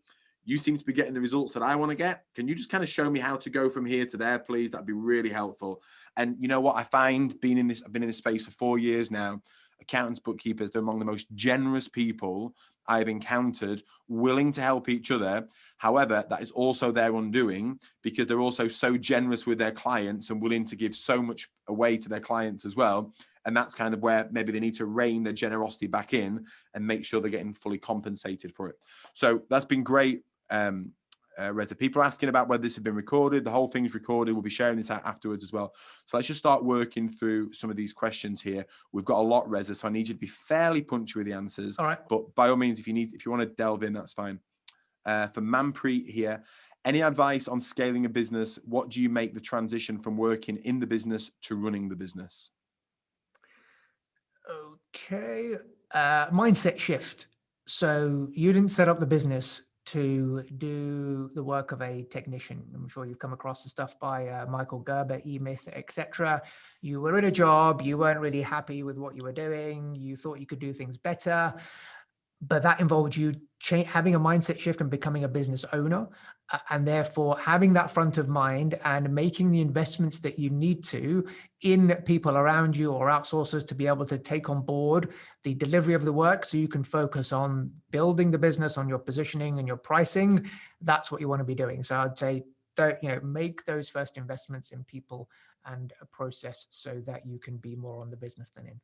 you seem to be getting the results that I want to get. Can you just kind of show me how to go from here to there, please? That'd be really helpful. And you know what I find, I've been in this space for 4 years now. Accountants, bookkeepers, they're among the most generous people I've encountered, willing to help each other. However, that is also their undoing, because they're also so generous with their clients and willing to give so much away to their clients as well. And that's kind of where maybe they need to rein their generosity back in and make sure they're getting fully compensated for it. So that's been great. Reza, people are asking about whether this has been recorded. The whole thing's recorded. We'll be sharing this out afterwards as well. So let's just start working through some of these questions here. We've got a lot, Reza, so I need you to be fairly punchy with the answers. All right. But by all means, if you want to delve in, that's fine. For Manpreet here, any advice on scaling a business? What do you make the transition from working in the business to running the business? Okay. Mindset shift. So you didn't set up the business to do the work of a technician. I'm sure you've come across the stuff by Michael Gerber, E-Myth, etc. You were in a job, you weren't really happy with what you were doing, you thought you could do things better, but that involved you having a mindset shift and becoming a business owner, and therefore having that front of mind and making the investments that you need to in people around you or outsourcers to be able to take on board the delivery of the work so you can focus on building the business, on your positioning and your pricing. That's what you want to be doing. So I'd say, make those first investments in people and a process so that you can be more on the business than in.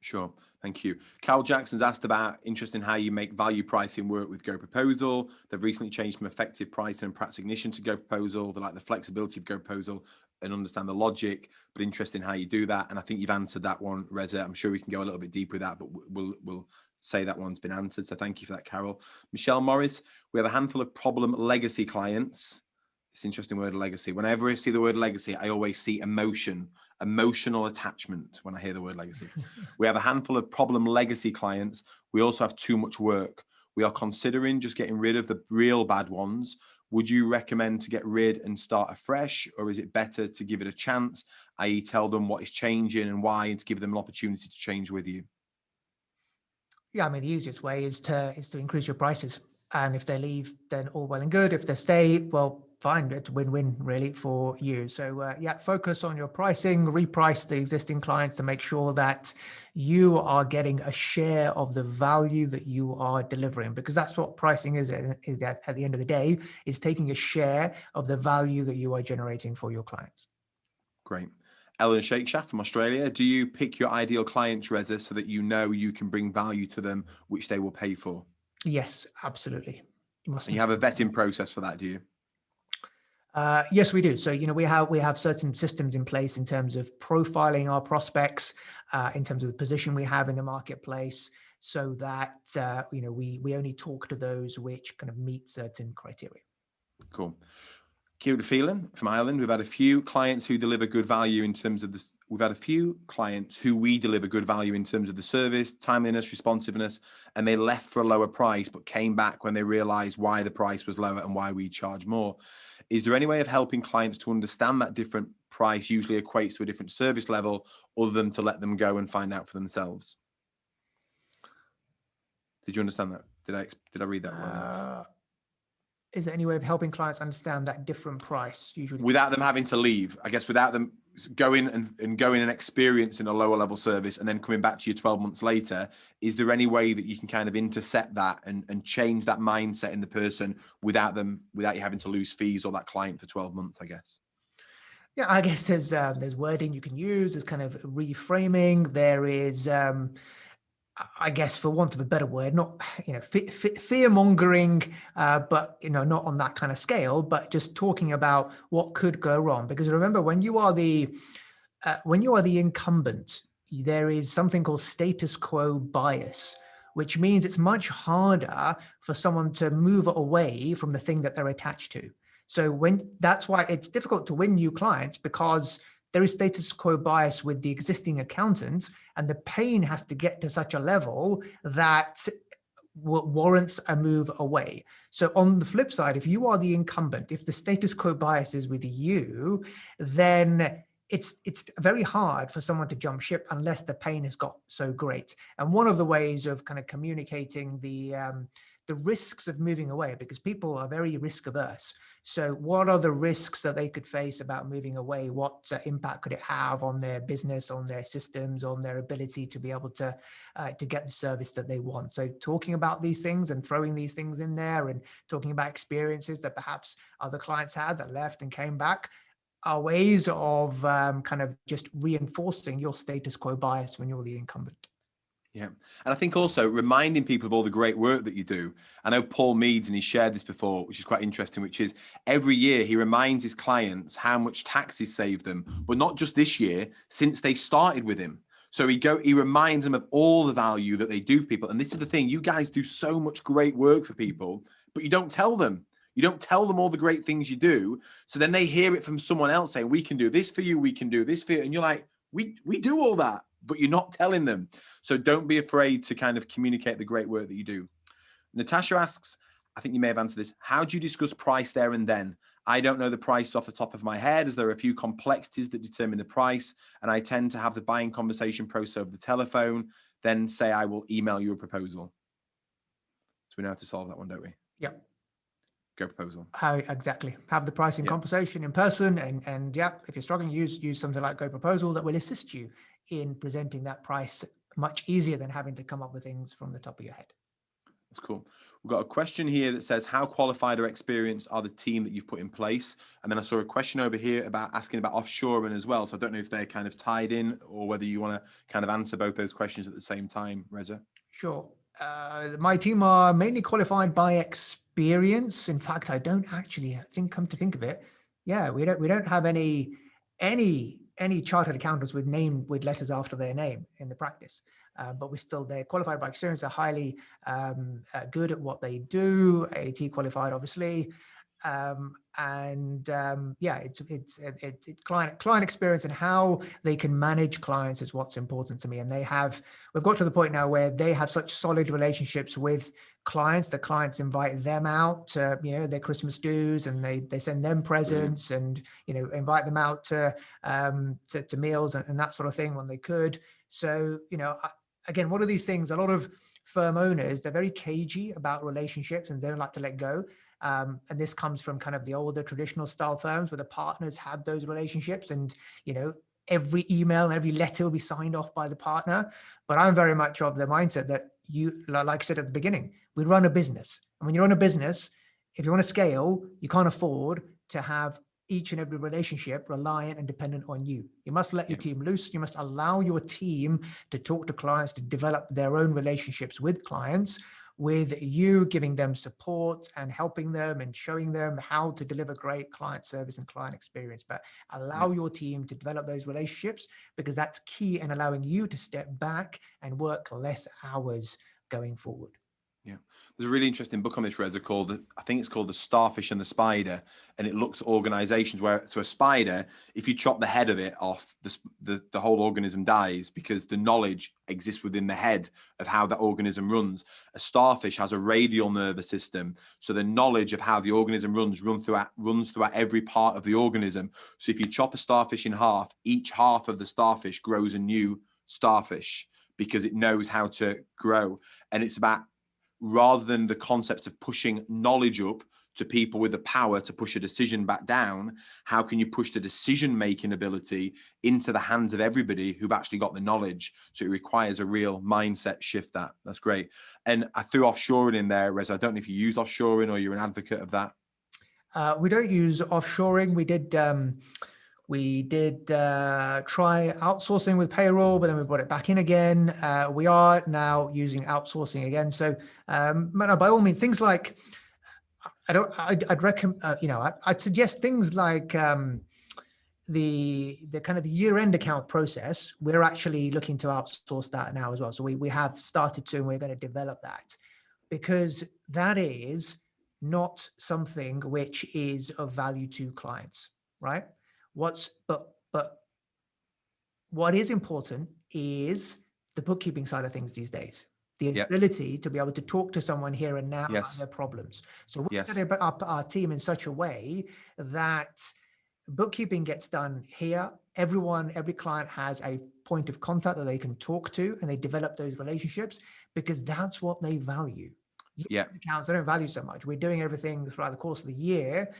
Sure, thank you. Carl Jackson's asked about interest in how you make value pricing work with Goproposal. They've recently changed from effective pricing and practice ignition to Goproposal. They like the flexibility of Goproposal and understand the logic, but interested in how you do that. And I think you've answered that one, Reza. I'm sure we can go a little bit deeper with that, but we'll say that one's been answered. So thank you for that, Carol. Michelle Morris, we have a handful of problem legacy clients. It's an interesting word, legacy. Whenever I see the word legacy, I always see emotional attachment when I hear the word legacy. We have a handful of problem legacy clients. We also have too much work. We are considering just getting rid of the real bad ones. Would you recommend to get rid and start afresh, or is it better to give it a chance, i.e. tell them what is changing and why, and to give them an opportunity to change with you? Yeah, I mean, the easiest way is to increase your prices. And if they leave, then all well and good. If they stay, well, fine. It's win-win really for you. So yeah, focus on your pricing, reprice the existing clients to make sure that you are getting a share of the value that you are delivering, because that's what pricing is that at the end of the day, is taking a share of the value that you are generating for your clients. Great. Ellen Shakeshaft from Australia, do you pick your ideal clients, Reza, so that you know you can bring value to them, which they will pay for? Yes, absolutely. And you have a vetting process for that, do you? Yes, we do. So, we have certain systems in place in terms of profiling our prospects, in terms of the position we have in the marketplace, so that, we only talk to those which kind of meet certain criteria. Cool. Kira Phelan from Ireland. We've had a few clients who deliver good value in terms of this. We've had a few clients who we deliver good value in terms of the service, timeliness, responsiveness, and they left for a lower price, but came back when they realized why the price was lower and why we charge more. Is there any way of helping clients to understand that different price usually equates to a different service level, other than to let them go and find out for themselves? Did you understand that? Did I read that well enough? Is there any way of helping clients understand that different price usually? Without them having to leave, I guess, without them going and experiencing a lower level service and then coming back to you 12 months later, is there any way that you can kind of intercept that and change that mindset in the person without you having to lose fees or that client for 12 months, I guess? Yeah, I guess there's wording you can use, there's kind of reframing, there is, I guess, for want of a better word, not fear mongering, but not on that kind of scale, but just talking about what could go wrong. Because remember, when you are the incumbent, there is something called status quo bias, which means it's much harder for someone to move away from the thing that they're attached to. So that's why it's difficult to win new clients, because there is status quo bias with the existing accountants, and the pain has to get to such a level that warrants a move away. So on the flip side, if you are the incumbent, if the status quo bias is with you, then it's very hard for someone to jump ship unless the pain has got so great. And one of the ways of kind of communicating the risks of moving away, because people are very risk averse. So what are the risks that they could face about moving away? What impact could it have on their business, on their systems, on their ability to be able to get the service that they want? So talking about these things and throwing these things in there and talking about experiences that perhaps other clients had that left and came back are ways of kind of just reinforcing your status quo bias when you're the incumbent. Yeah. And I think also reminding people of all the great work that you do. I know Paul Meads, and he shared this before, which is quite interesting, which is every year he reminds his clients how much taxes save them, but not just this year, since they started with him. So he reminds them of all the value that they do for people. And this is the thing, you guys do so much great work for people, but you don't tell them. You don't tell them all the great things you do. So then they hear it from someone else saying, we can do this for you, we can do this for you. And you're like, we do all that. but you're not telling them. So don't be afraid to kind of communicate the great work that you do. Natasha asks, I think you may have answered this. How do you discuss price there and then? I don't know the price off the top of my head, as there are a few complexities that determine the price, and I tend to have the buying conversation process over the telephone, then say I will email you a proposal. So we know how to solve that one, don't we? Yep. Goposal. How exactly? Have the pricing conversation in person, and yeah, if you're struggling, use something like Goproposal that will assist you in presenting that price much easier than having to come up with things from the top of your head. That's cool. We've got a question here that says, how qualified or experienced are the team that you've put in place? And then I saw a question over here about asking about offshoring as well. So I don't know if they're kind of tied in or whether you want to kind of answer both those questions at the same time, Reza. Sure. My team are mainly qualified by experience. In fact, I don't actually come to think of it. Yeah, we don't have any chartered accountants with letters after their name in the practice. But they're qualified by experience. They're highly good at what they do. AAT qualified, obviously. It's client experience and how they can manage clients is what's important to me. And we've got to the point now where they have such solid relationships with clients. The clients invite them out to, their Christmas dues, and they send them presents. Brilliant. And, invite them out to meals and that sort of thing when they could. So, again, one of these things, a lot of firm owners, they're very cagey about relationships and they don't like to let go. And this comes from kind of the older traditional style firms where the partners have those relationships, and, every email, every letter will be signed off by the partner. But I'm very much of the mindset that like I said at the beginning, we run a business. And when you run a business, if you want to scale, you can't afford to have each and every relationship reliant and dependent on you. You must let your team loose. You must allow your team to talk to clients, to develop their own relationships with clients, with you giving them support and helping them and showing them how to deliver great client service and client experience. But allow your team to develop those relationships, because that's key in allowing you to step back and work less hours going forward. Yeah, there's a really interesting book on this, Reza, I think it's called The Starfish and the Spider, and it looks at organizations where, so a spider, if you chop the head of it off, the whole organism dies because the knowledge exists within the head of how that organism runs. A starfish has a radial nervous system, so the knowledge of how the organism runs throughout every part of the organism. So if you chop a starfish in half, each half of the starfish grows a new starfish because it knows how to grow. And it's about, rather than the concept of pushing knowledge up to people with the power to push a decision back down, how can you push the decision-making ability into the hands of everybody who've actually got the knowledge? So it requires a real mindset shift. That's great. And I threw offshoring in there, Reza. I don't know if you use offshoring or you're an advocate of that. We don't use offshoring. We did try outsourcing with payroll, but then we brought it back in again. We are now using outsourcing again. So, by all means, things like I'd recommend. I'd suggest things like the kind of the year-end account process. We're actually looking to outsource that now as well. So we have started to, and we're going to develop that, because that is not something which is of value to clients, right? But what is important is the bookkeeping side of things these days. The ability to be able to talk to someone here and now about their problems. So we're setting up our team in such a way that bookkeeping gets done here. Every client has a point of contact that they can talk to, and they develop those relationships because that's what they value. Accounts they don't value so much. We're doing everything throughout the course of the year.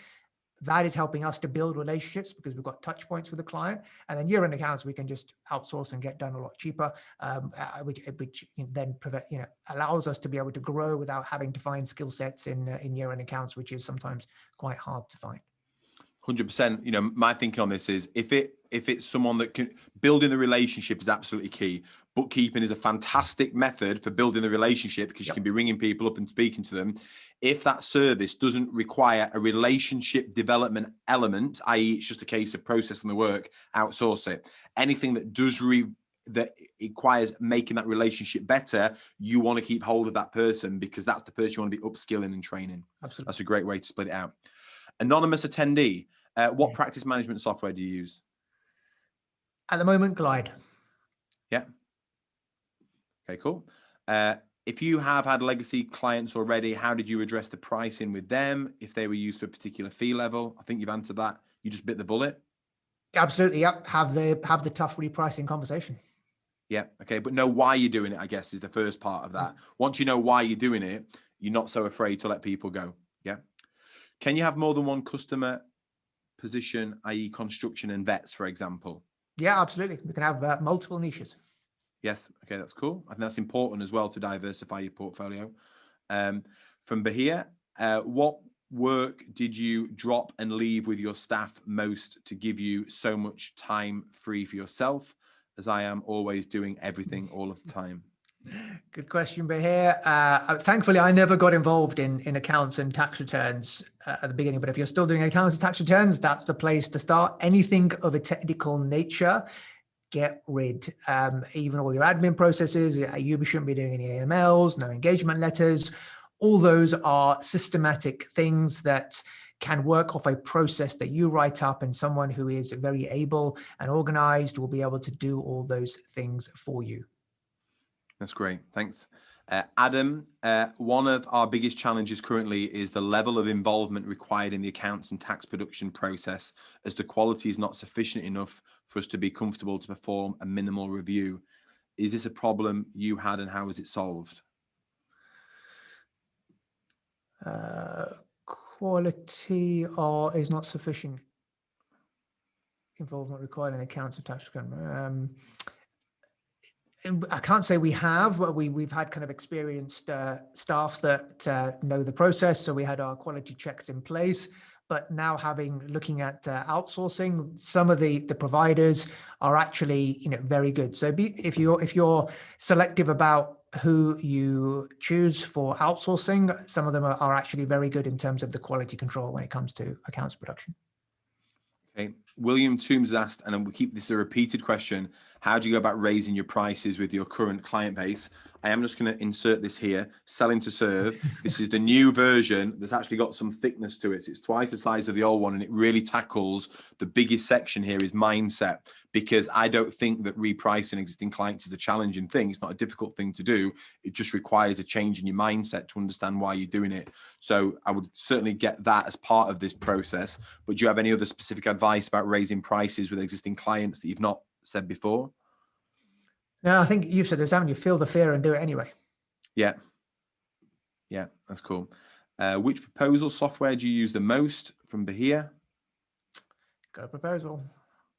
That is helping us to build relationships because we've got touch points with the client. And then year-end accounts, we can just outsource and get done a lot cheaper, which then allows us to be able to grow without having to find skill sets in year-end accounts, which is sometimes quite hard to find. 100%. My thinking on this is if it's someone that can building the relationship is absolutely key. Bookkeeping is a fantastic method for building the relationship because you can be ringing people up and speaking to them. If that service doesn't require a relationship development element, i.e. it's just a case of processing the work, outsource it. Anything that does that requires making that relationship better, you want to keep hold of that person because that's the person you want to be upskilling and training. Absolutely. That's a great way to split it out. Anonymous attendee, what practice management software do you use? At the moment, Glide. Yeah. Okay, cool. If you have had legacy clients already, how did you address the pricing with them if they were used to a particular fee level? I think you've answered that. You just bit the bullet. Absolutely. Yep. Have the tough repricing conversation. Yeah. Okay. But know why you're doing it, I guess, is the first part of that. Once you know why you're doing it, you're not so afraid to let people go. Yeah. Can you have more than one customer position, i.e. construction and vets, for example? Yeah, absolutely. We can have multiple niches. Yes. Okay. That's cool. I think that's important as well to diversify your portfolio. From Bahia, what work did you drop and leave with your staff most to give you so much time free for yourself, as I am always doing everything all of the time? Good question, but here, thankfully, I never got involved in accounts and tax returns at the beginning. But if you're still doing accounts and tax returns, that's the place to start. Anything of a technical nature, get rid. Even all your admin processes, you shouldn't be doing any AMLs, no engagement letters. All those are systematic things that can work off a process that you write up, and someone who is very able and organized will be able to do all those things for you. That's great. Thanks. Adam, one of our biggest challenges currently is the level of involvement required in the accounts and tax production process, as the quality is not sufficient enough for us to be comfortable to perform a minimal review. Is this a problem you had, and how was it solved? Quality is not sufficient. Involvement required in accounts and tax return. I can't say we have, but we've had kind of experienced staff that know the process. So we had our quality checks in place. But now looking at outsourcing, some of the providers are actually very good. So if you're selective about who you choose for outsourcing, some of them are actually very good in terms of the quality control when it comes to accounts production. Okay. William Toombs asked, and we keep this a repeated question, how do you go about raising your prices with your current client base? I am just going to insert this here, selling to serve. This is the new version that's actually got some thickness to it. So it's twice the size of the old one, and it really tackles the biggest section here is mindset, because I don't think that repricing existing clients is a challenging thing. It's not a difficult thing to do. It just requires a change in your mindset to understand why you're doing it. So I would certainly get that as part of this process. But do you have any other specific advice about raising prices with existing clients that you've not said before? No, I think you've said this, haven't you? Feel the fear and do it anyway. Yeah. Yeah, that's cool. Which proposal software do you use the most? From Bahia. Goposal.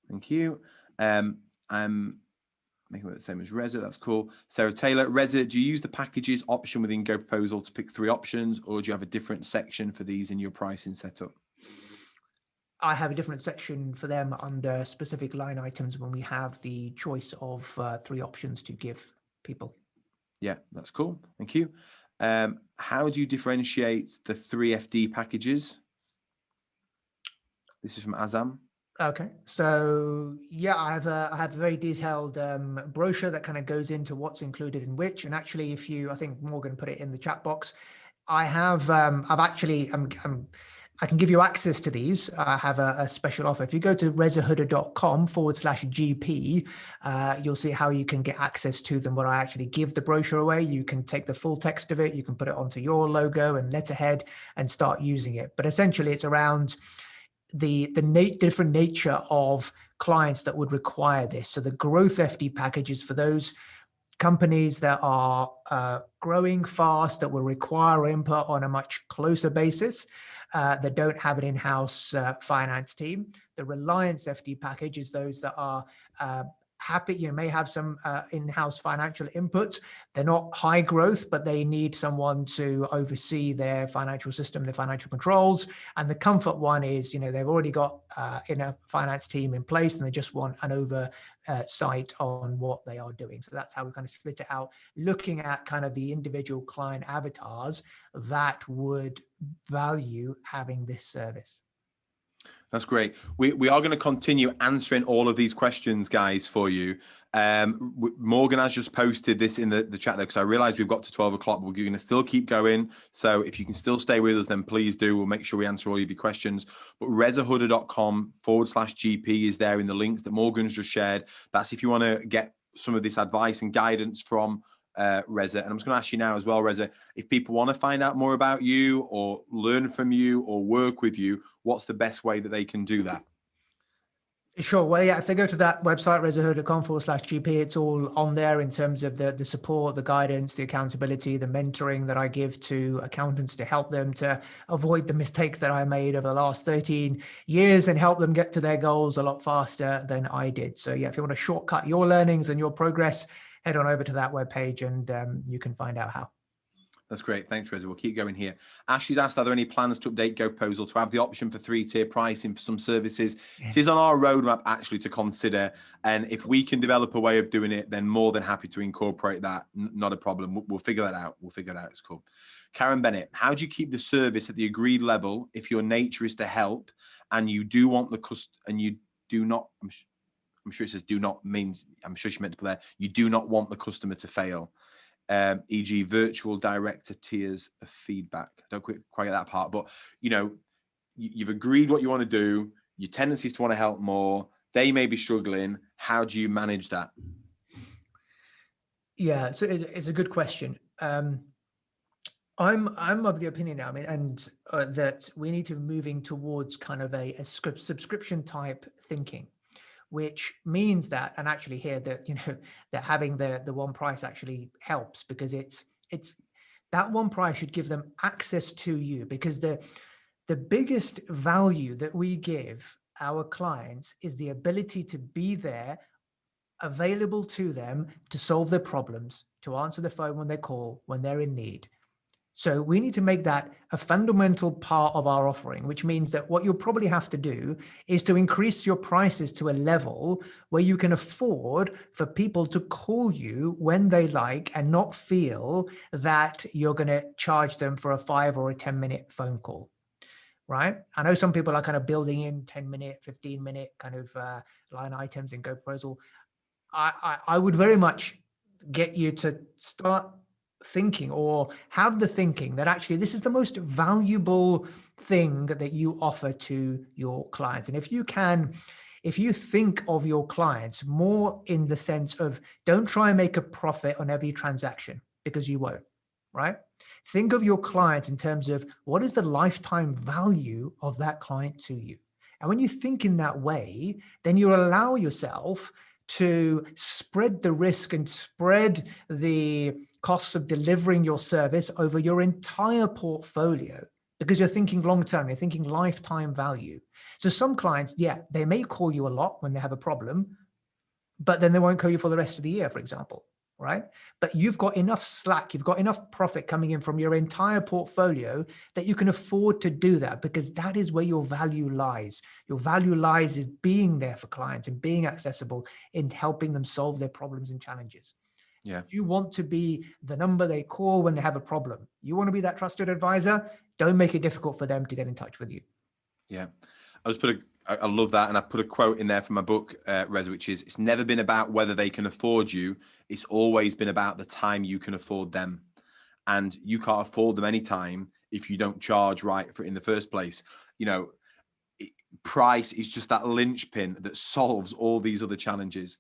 Thank you. I'm making it the same as Reza. That's cool. Sarah Taylor. Reza, do you use the packages option within Goproposal to pick 3 options, or do you have a different section for these in your pricing setup? I have a different section for them under specific line items when we have the choice of 3 options to give people. Yeah, that's cool. Thank you. How do you differentiate the 3 FD packages? This is from Azam. Okay, so yeah, I have a very detailed brochure that kind of goes into what's included in which. And actually, I think Morgan put it in the chat box. I can give you access to these. I have a special offer. If you go to rezahuda.com/GP, you'll see how you can get access to them, where I actually give the brochure away. You can take the full text of it. You can put it onto your logo and letterhead and start using it. But essentially, it's around the different nature of clients that would require this. So the growth FD packages for those companies that are growing fast, that will require input on a much closer basis, that don't have an in-house finance team. The Reliance FD package is those that are happy, may have some in-house financial input. They're not high growth, but they need someone to oversee their financial system, their financial controls. And the comfort one is, they've already got in a finance team in place, and they just want an oversight on what they are doing. So that's how we kind of split it out, looking at kind of the individual client avatars that would value having this service. That's great. We are going to continue answering all of these questions, guys, for you. Morgan has just posted this in the chat there, because I realize we've got to 12 o'clock, but we're going to still keep going. So if you can still stay with us, then please do. We'll make sure we answer all of your questions. But rezahuda.com/GP is there in the links that Morgan's just shared. That's if you want to get some of this advice and guidance from Reza. And I'm just going to ask you now as well, Reza, if people want to find out more about you or learn from you or work with you, what's the best way that they can do that? Sure. Well, yeah, if they go to that website, rezahood.com/GP, it's all on there in terms of the support, the guidance, the accountability, the mentoring that I give to accountants to help them to avoid the mistakes that I made over the last 13 years and help them get to their goals a lot faster than I did. So yeah, if you want to shortcut your learnings and your progress, head on over to that webpage and you can find out how. That's great. Thanks, Reza. We'll keep going here. Ashley's asked, are there any plans to update Goposal to have the option for 3-tier pricing for some services? Yeah. It is on our roadmap actually to consider. And if we can develop a way of doing it, then more than happy to incorporate that. Not a problem. We'll figure that out. We'll figure it out. It's cool. Karen Bennett, how do you keep the service at the agreed level if your nature is to help and you do want the and you do not, I'm sure it says do not means, I'm sure she meant to put there, you do not want the customer to fail. E.g. virtual director tiers of feedback. I don't quite get that part, but you know, you've agreed what you want to do, your tendency is to want to help more, they may be struggling. How do you manage that? Yeah, so it's a good question. I'm of the opinion now, I mean, and that we need to be moving towards kind of a subscription type thinking, which means that, and actually here that, you know, that having the one price actually helps, because it's that one price should give them access to you, because the biggest value that we give our clients is the ability to be there, available to them to solve their problems, to answer the phone when they call, when they're in need. So we need to make that a fundamental part of our offering, which means that what you'll probably have to do is to increase your prices to a level where you can afford for people to call you when they like and not feel that you're going to charge them for a 5 or a 10-minute phone call, right? I know some people are kind of building in 10-minute, 15-minute kind of line items in Goproposal. I would very much get you to start thinking, or have the thinking, that actually this is the most valuable thing that you offer to your clients. And if you think of your clients more in the sense of, don't try and make a profit on every transaction, because you won't, right? Think of your clients in terms of, what is the lifetime value of that client to you? And when you think in that way, then you allow yourself to spread the risk and spread the costs of delivering your service over your entire portfolio, because you're thinking long-term, you're thinking lifetime value. So some clients, yeah, they may call you a lot when they have a problem, but then they won't call you for the rest of the year, for example, right? But you've got enough slack, you've got enough profit coming in from your entire portfolio that you can afford to do that, because that is where your value lies. Your value lies is being there for clients and being accessible in helping them solve their problems and challenges. Yeah. You want to be the number they call when they have a problem. You want to be that trusted advisor. Don't make it difficult for them to get in touch with you. Yeah. I love that. And I put a quote in there from my book, Reza, which is, it's never been about whether they can afford you. It's always been about the time you can afford them. And you can't afford them any time if you don't charge right for it in the first place. You know, price is just that linchpin that solves all these other challenges.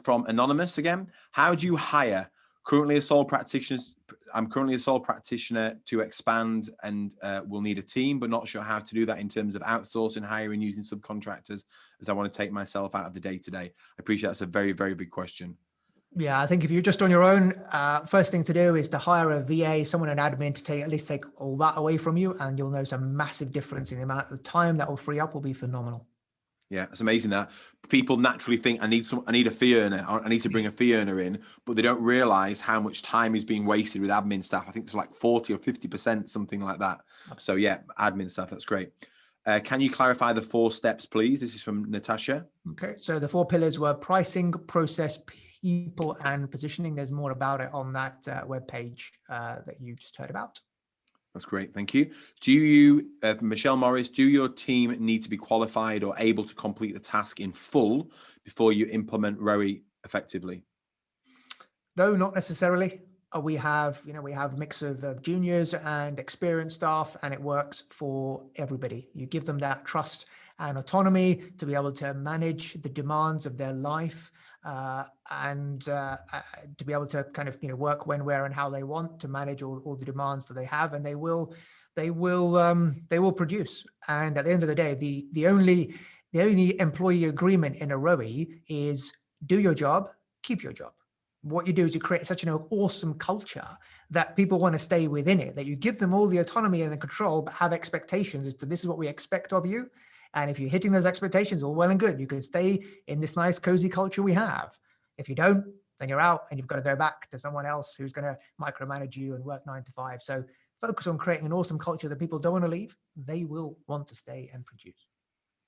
From Anonymous again, how do you hire? Currently a sole practitioner. I'm currently a sole practitioner to expand, and will need a team, but not sure how to do that in terms of outsourcing, hiring, using subcontractors, as I want to take myself out of the day-to-day. I appreciate that's a very, very big question. Yeah, I think if you're just on your own, first thing to do is to hire a VA, someone in admin, to at least take all that away from you, and you'll notice a massive difference in the amount of time that will free up will be phenomenal. Yeah, it's amazing that people naturally think, I need a fee earner, I need to bring a fee earner in, but they don't realize how much time is being wasted with admin staff. I think it's like 40 or 50%, something like that. So yeah, admin staff, that's great. Can you clarify the 4 steps, please? This is from Natasha. Okay, so the 4 pillars were pricing, process, people, and positioning. There's more about it on that webpage that you just heard about. That's great. Thank you. Do you, Michelle Morris, do your team need to be qualified or able to complete the task in full before you implement ROI effectively? No, not necessarily. We have a mix of juniors and experienced staff, and it works for everybody. You give them that trust and autonomy to be able to manage the demands of their life and to be able to kind of work when, where, and how they want to manage all the demands that they have, and they will produce. And at the end of the day, the only employee agreement in a ROE is do your job, keep your job. What you do is you create such an awesome culture that people want to stay within it, that you give them all the autonomy and the control, but have expectations as to this is what we expect of you. And if you're hitting those expectations, all well and good. You can stay in this nice, cozy culture we have. If you don't, then you're out and you've got to go back to someone else who's going to micromanage you and work 9 to 5. So focus on creating an awesome culture that people don't want to leave. They will want to stay and produce.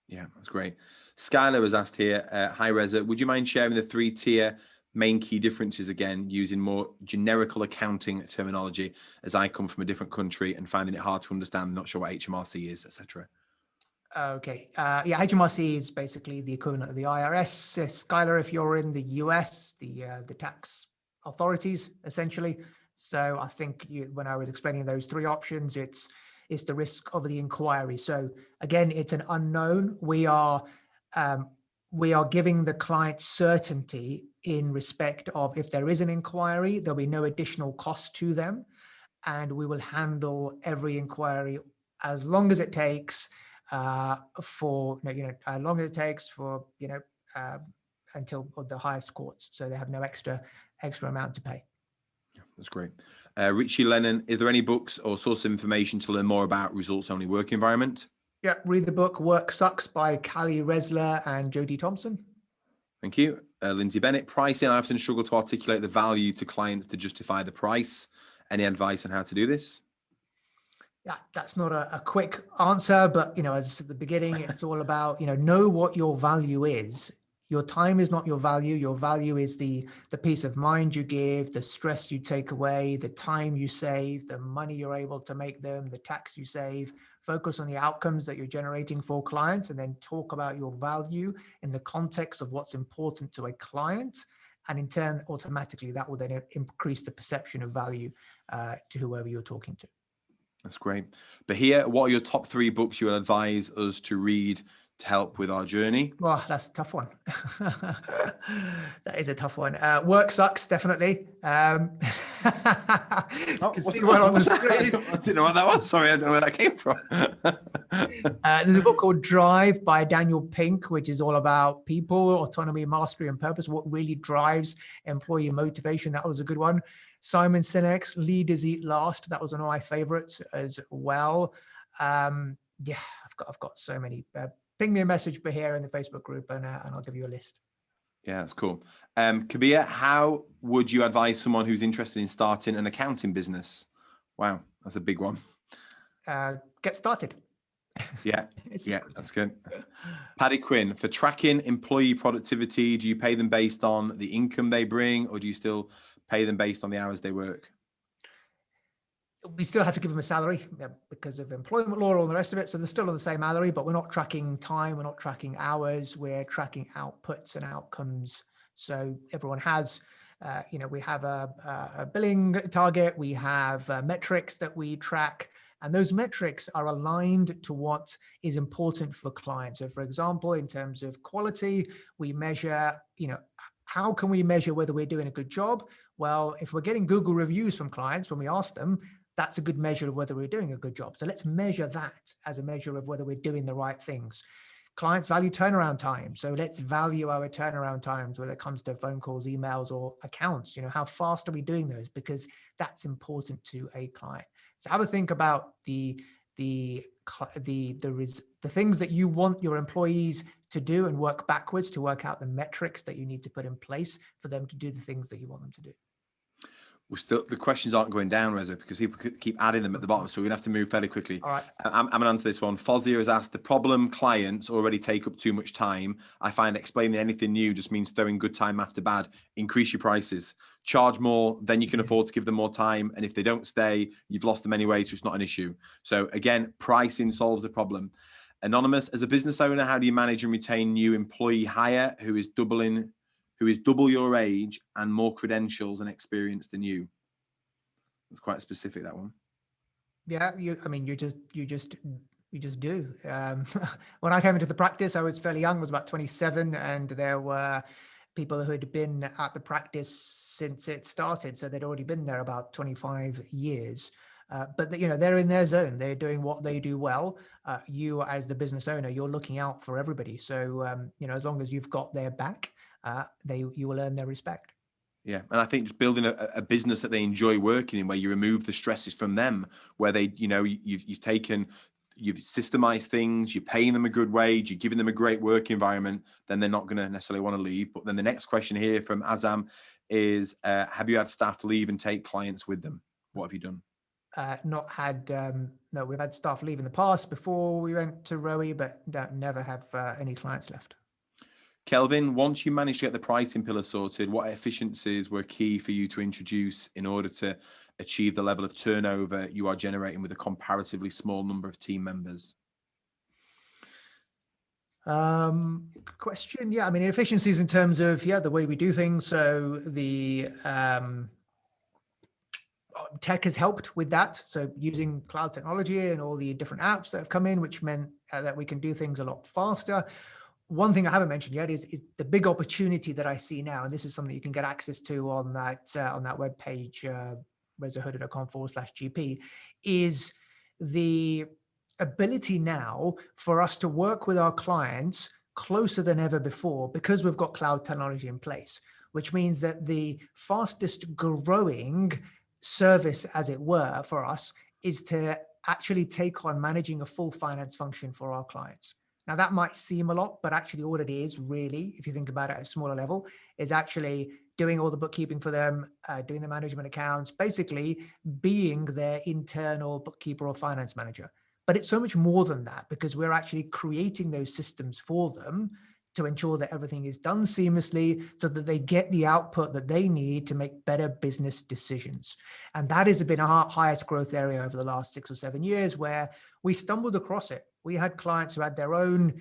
Yeah, that's great. Skylar was asked here, hi Reza, would you mind sharing the 3-tier main key differences again, using more generical accounting terminology, as I come from a different country and finding it hard to understand, not sure what Hmrc is, etc. Okay. Yeah, Hmrc is basically the equivalent of the IRS. Skylar, if you're in the US, the tax authorities, essentially. So I think when I was explaining those 3 options, it's the risk of the inquiry. So again, it's an unknown. We are giving the client certainty in respect of if there is an inquiry, there'll be no additional cost to them, and we will handle every inquiry as long as it takes for as long as it takes for until the highest courts. So they have no extra amount to pay. That's great. Richie Lennon, is there any books or source of information to learn more about results only work environment? Yeah, read the book Work Sucks by Callie Resler and Jodie Thompson. Thank you. Lindsay Bennett, pricing. I often struggle to articulate the value to clients to justify the price. Any advice on how to do this? Yeah, that's not a quick answer, but as at the beginning, it's all about know what your value is. Your time is not your value. Your value is the peace of mind you give, the stress you take away, the time you save, the money you're able to make them, the tax you save. Focus on the outcomes that you're generating for clients, and then talk about your value in the context of what's important to a client. And in turn, automatically, that will then increase the perception of value to whoever you're talking to. That's great. But here, what are your top 3 books you would advise us to read to help with our journey? Well, that's a tough one. That is a tough one. Work Sucks, definitely. I didn't know what that was. Sorry, I don't know where that came from. There's a book called Drive by Daniel Pink, which is all about people, autonomy, mastery, and purpose. What really drives employee motivation. That was a good one. Simon Sinek's Leaders Eat Last. That was one of my favorites as well. Yeah, I've got so many. Ping me a message here in the Facebook group, and I'll give you a list. Yeah, that's cool. Kabir, how would you advise someone who's interested in starting an accounting business? Wow, that's a big one. Get started. Yeah, yeah, that's good. Paddy Quinn, for tracking employee productivity, do you pay them based on the income they bring, or do you still pay them based on the hours they work? We still have to give them a salary because of employment law and all the rest of it. So they're still on the same salary, but we're not tracking time. We're not tracking hours. We're tracking outputs and outcomes. So everyone has, we have a billing target. We have metrics that we track, and those metrics are aligned to what is important for clients. So for example, in terms of quality, we measure, how can we measure whether we're doing a good job? Well, if we're getting Google reviews from clients, when we ask them, that's a good measure of whether we're doing a good job. So let's measure that as a measure of whether we're doing the right things. Clients value turnaround time. So let's value our turnaround times when it comes to phone calls, emails, or accounts. How fast are we doing those? Because that's important to a client. So have a think about the things that you want your employees to do, and work backwards to work out the metrics that you need to put in place for them to do the things that you want them to do. The questions aren't going down, Reza, because people keep adding them at the bottom, so we're gonna have to move fairly quickly. All right. I'm gonna answer this one. Fozia has asked, the problem clients already take up too much time. I find explaining anything new just means throwing good time after bad. Increase your prices, charge more, then you can afford to give them more time. And if they don't stay, you've lost them anyway, so it's not an issue. So again, pricing solves the problem. Anonymous, as a business owner, how do you manage and retain new employee hire who is double your age and more credentials and experience than you? It's quite specific, that one. Yeah, you just do. When I came into the practice, I was fairly young, I was about 27, and there were people who had been at the practice since it started. So they'd already been there about 25 years. But they're in their zone. They're doing what they do well. You, as the business owner, you're looking out for everybody. So as long as you've got their back, you will earn their respect. Yeah, and I think just building a business that they enjoy working in, where you remove the stresses from them, where they, you've systemized things, you're paying them a good wage, you're giving them a great work environment, then they're not going to necessarily want to leave. But then the next question here from Azam is, have you had staff leave and take clients with them? What have you done? Not had, no, we've had staff leave in the past before we went to Rowie, but never have any clients left. Kelvin, once you managed to get the pricing pillar sorted, what efficiencies were key for you to introduce in order to achieve the level of turnover you are generating with a comparatively small number of team members? Question. Yeah, I mean, efficiencies in terms of, the way we do things. So the tech has helped with that. So using cloud technology and all the different apps that have come in, which meant that we can do things a lot faster. One thing I haven't mentioned yet is the big opportunity that I see now, and this is something you can get access to on that web page, rezahuda.com/GP, is the ability now for us to work with our clients closer than ever before, because we've got cloud technology in place, which means that the fastest growing service, as it were, for us is to actually take on managing a full finance function for our clients. Now, that might seem a lot, but actually all it is really, if you think about it at a smaller level, is actually doing all the bookkeeping for them, doing the management accounts, basically being their internal bookkeeper or finance manager. But it's so much more than that, because we're actually creating those systems for them to ensure that everything is done seamlessly so that they get the output that they need to make better business decisions. And that has been our highest growth area over the last 6 or 7 years, where we stumbled across it. We had clients who had their own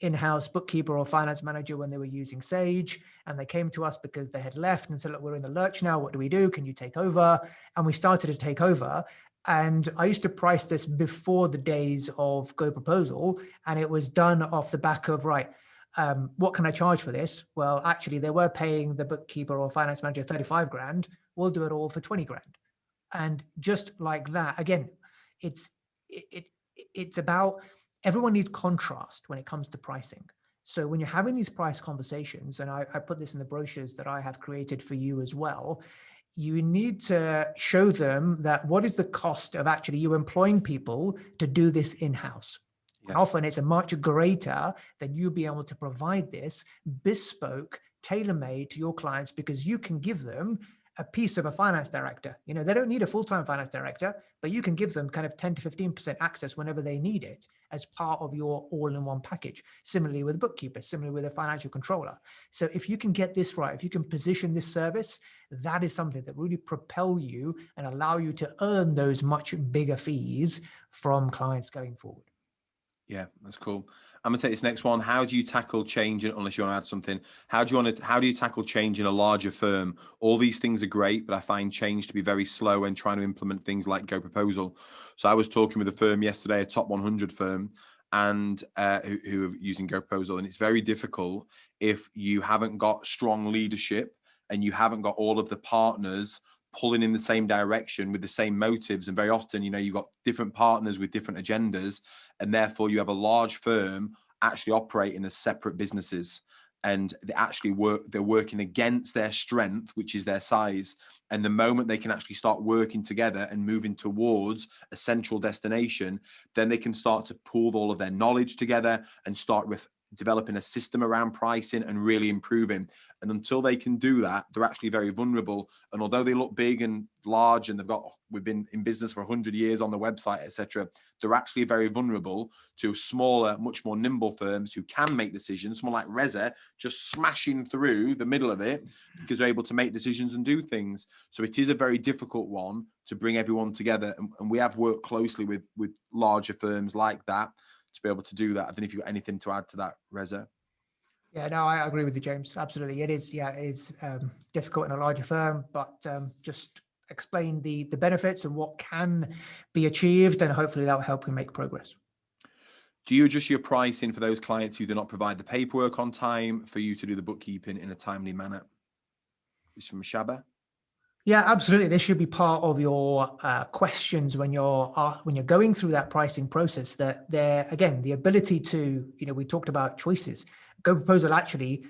in-house bookkeeper or finance manager when they were using Sage, and they came to us because they had left and said, look, we're in the lurch now. What do we do? Can you take over? And we started to take over. And I used to price this before the days of Goproposal, and it was done off the back of, what can I charge for this? Well, actually, they were paying the bookkeeper or finance manager 35 grand. We'll do it all for 20 grand. And just like that, again, it's about, everyone needs contrast when it comes to pricing. So when you're having these price conversations, and I put this in the brochures that I have created for you as well, you need to show them that what is the cost of actually you employing people to do this in-house. Yes. Often it's a much greater than you be able to provide this bespoke, tailor-made to your clients, because you can give them a piece of a finance director. They don't need a full-time finance director, but you can give them kind of 10 to 15% access whenever they need it as part of your all-in-one package. Similarly with a bookkeeper, similarly with a financial controller. So if you can get this right, if you can position this service, that is something that really propel you and allow you to earn those much bigger fees from clients going forward. Yeah, that's cool. I'm gonna take this next one. How do you tackle change? Unless you want to add something, how do you tackle change in a larger firm? All these things are great, but I find change to be very slow when trying to implement things like Goproposal. So I was talking with a firm yesterday, a top 100 firm, and who are using Goproposal, and it's very difficult if you haven't got strong leadership and you haven't got all of the partners pulling in the same direction with the same motives. And very often, you've got different partners with different agendas, and therefore you have a large firm actually operating as separate businesses, and they're working against their strength, which is their size. And the moment they can actually start working together and moving towards a central destination, then they can start to pool all of their knowledge together and start with developing a system around pricing and really improving. And until they can do that, they're actually very vulnerable. And although they look big and large and we've been in business for 100 years on the website, etc., they're actually very vulnerable to smaller, much more nimble firms who can make decisions. Someone like Reza just smashing through the middle of it because they're able to make decisions and do things. So it is a very difficult one to bring everyone together. And we have worked closely with larger firms like that to be able to do that. I don't know if you've got anything to add to that, Reza. Yeah, no, I agree with you, James. Absolutely. It is difficult in a larger firm, but just explain the benefits and what can be achieved, and hopefully that will help you make progress. Do you adjust your pricing for those clients who do not provide the paperwork on time for you to do the bookkeeping in a timely manner? This is from Shaba. Yeah, absolutely. This should be part of your questions when you're going through that pricing process. That there again, the ability to, we talked about choices. GoProposal actually